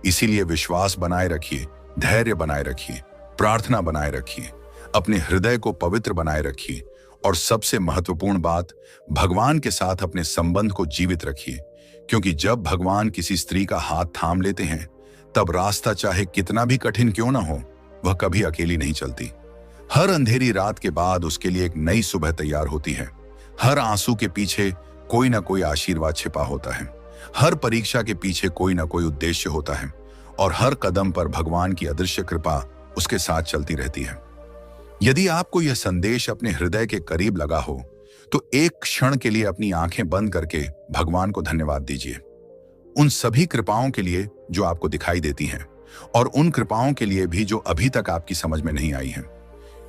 इसीलिए विश्वास बनाए रखिए, धैर्य बनाए रखिए, प्रार्थना बनाए रखिए, अपने हृदय को पवित्र बनाए रखिए और सबसे महत्वपूर्ण बात, भगवान के साथ अपने संबंध को जीवित रखिए। क्योंकि जब भगवान किसी स्त्री का हाथ थाम लेते हैं, तब रास्ता चाहे कितना भी कठिन क्यों ना हो, वह कभी अकेली नहीं चलती। हर अंधेरी रात के बाद उसके लिए एक नई सुबह तैयार होती है। हर आंसू के पीछे कोई ना कोई आशीर्वाद छिपा होता है। हर परीक्षा के पीछे कोई ना कोई उद्देश्य होता है और हर कदम पर भगवान की अदृश्य कृपा उसके साथ चलती रहती है। यदि आपको यह संदेश अपने हृदय के करीब लगा हो, तो एक क्षण के लिए अपनी आंखें बंद करके भगवान को धन्यवाद दीजिए। उन सभी कृपाओं के लिए जो आपको दिखाई देती हैं और उन कृपाओं के लिए भी जो अभी तक आपकी समझ में नहीं आई हैं।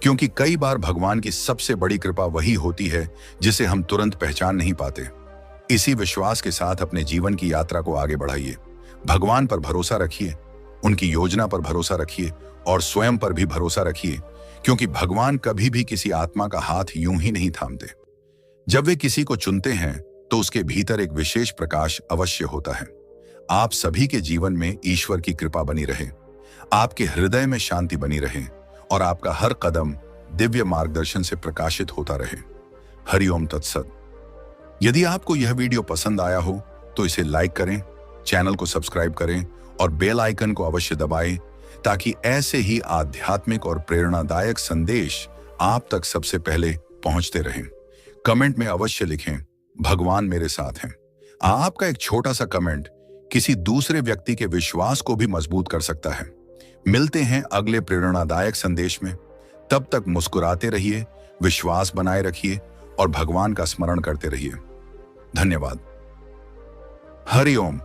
क्योंकि कई बार भगवान की सबसे बड़ी कृपा वही होती है जिसे हम तुरंत पहचान नहीं पाते। इसी विश्वास के साथ अपने जीवन की यात्रा को आगे बढ़ाइए। भगवान पर भरोसा रखिए, उनकी योजना पर भरोसा रखिए और स्वयं पर भी भरोसा रखिए, क्योंकि भगवान कभी भी किसी आत्मा का हाथ यूं ही नहीं थामते। जब वे किसी को चुनते हैं तो उसके भीतर एक विशेष प्रकाश अवश्य होता है। आप सभी के जीवन में ईश्वर की कृपा बनी रहे, आपके हृदय में शांति बनी रहे और आपका हर कदम दिव्य मार्गदर्शन से प्रकाशित होता रहे। हरिओम तत्सत। यदि आपको यह वीडियो पसंद आया हो तो इसे लाइक करें, चैनल को सब्सक्राइब करें और बेल आइकन को अवश्य दबाएं, ताकि ऐसे ही आध्यात्मिक और प्रेरणादायक संदेश आप तक सबसे पहले पहुंचते रहें। कमेंट में अवश्य लिखें, भगवान मेरे साथ हैं। आपका एक छोटा सा कमेंट किसी दूसरे व्यक्ति के विश्वास को भी मजबूत कर सकता है। मिलते हैं अगले प्रेरणादायक संदेश में। तब तक मुस्कुराते रहिए, विश्वास बनाए रखिए और भगवान का स्मरण करते रहिए। धन्यवाद। हरि ओम।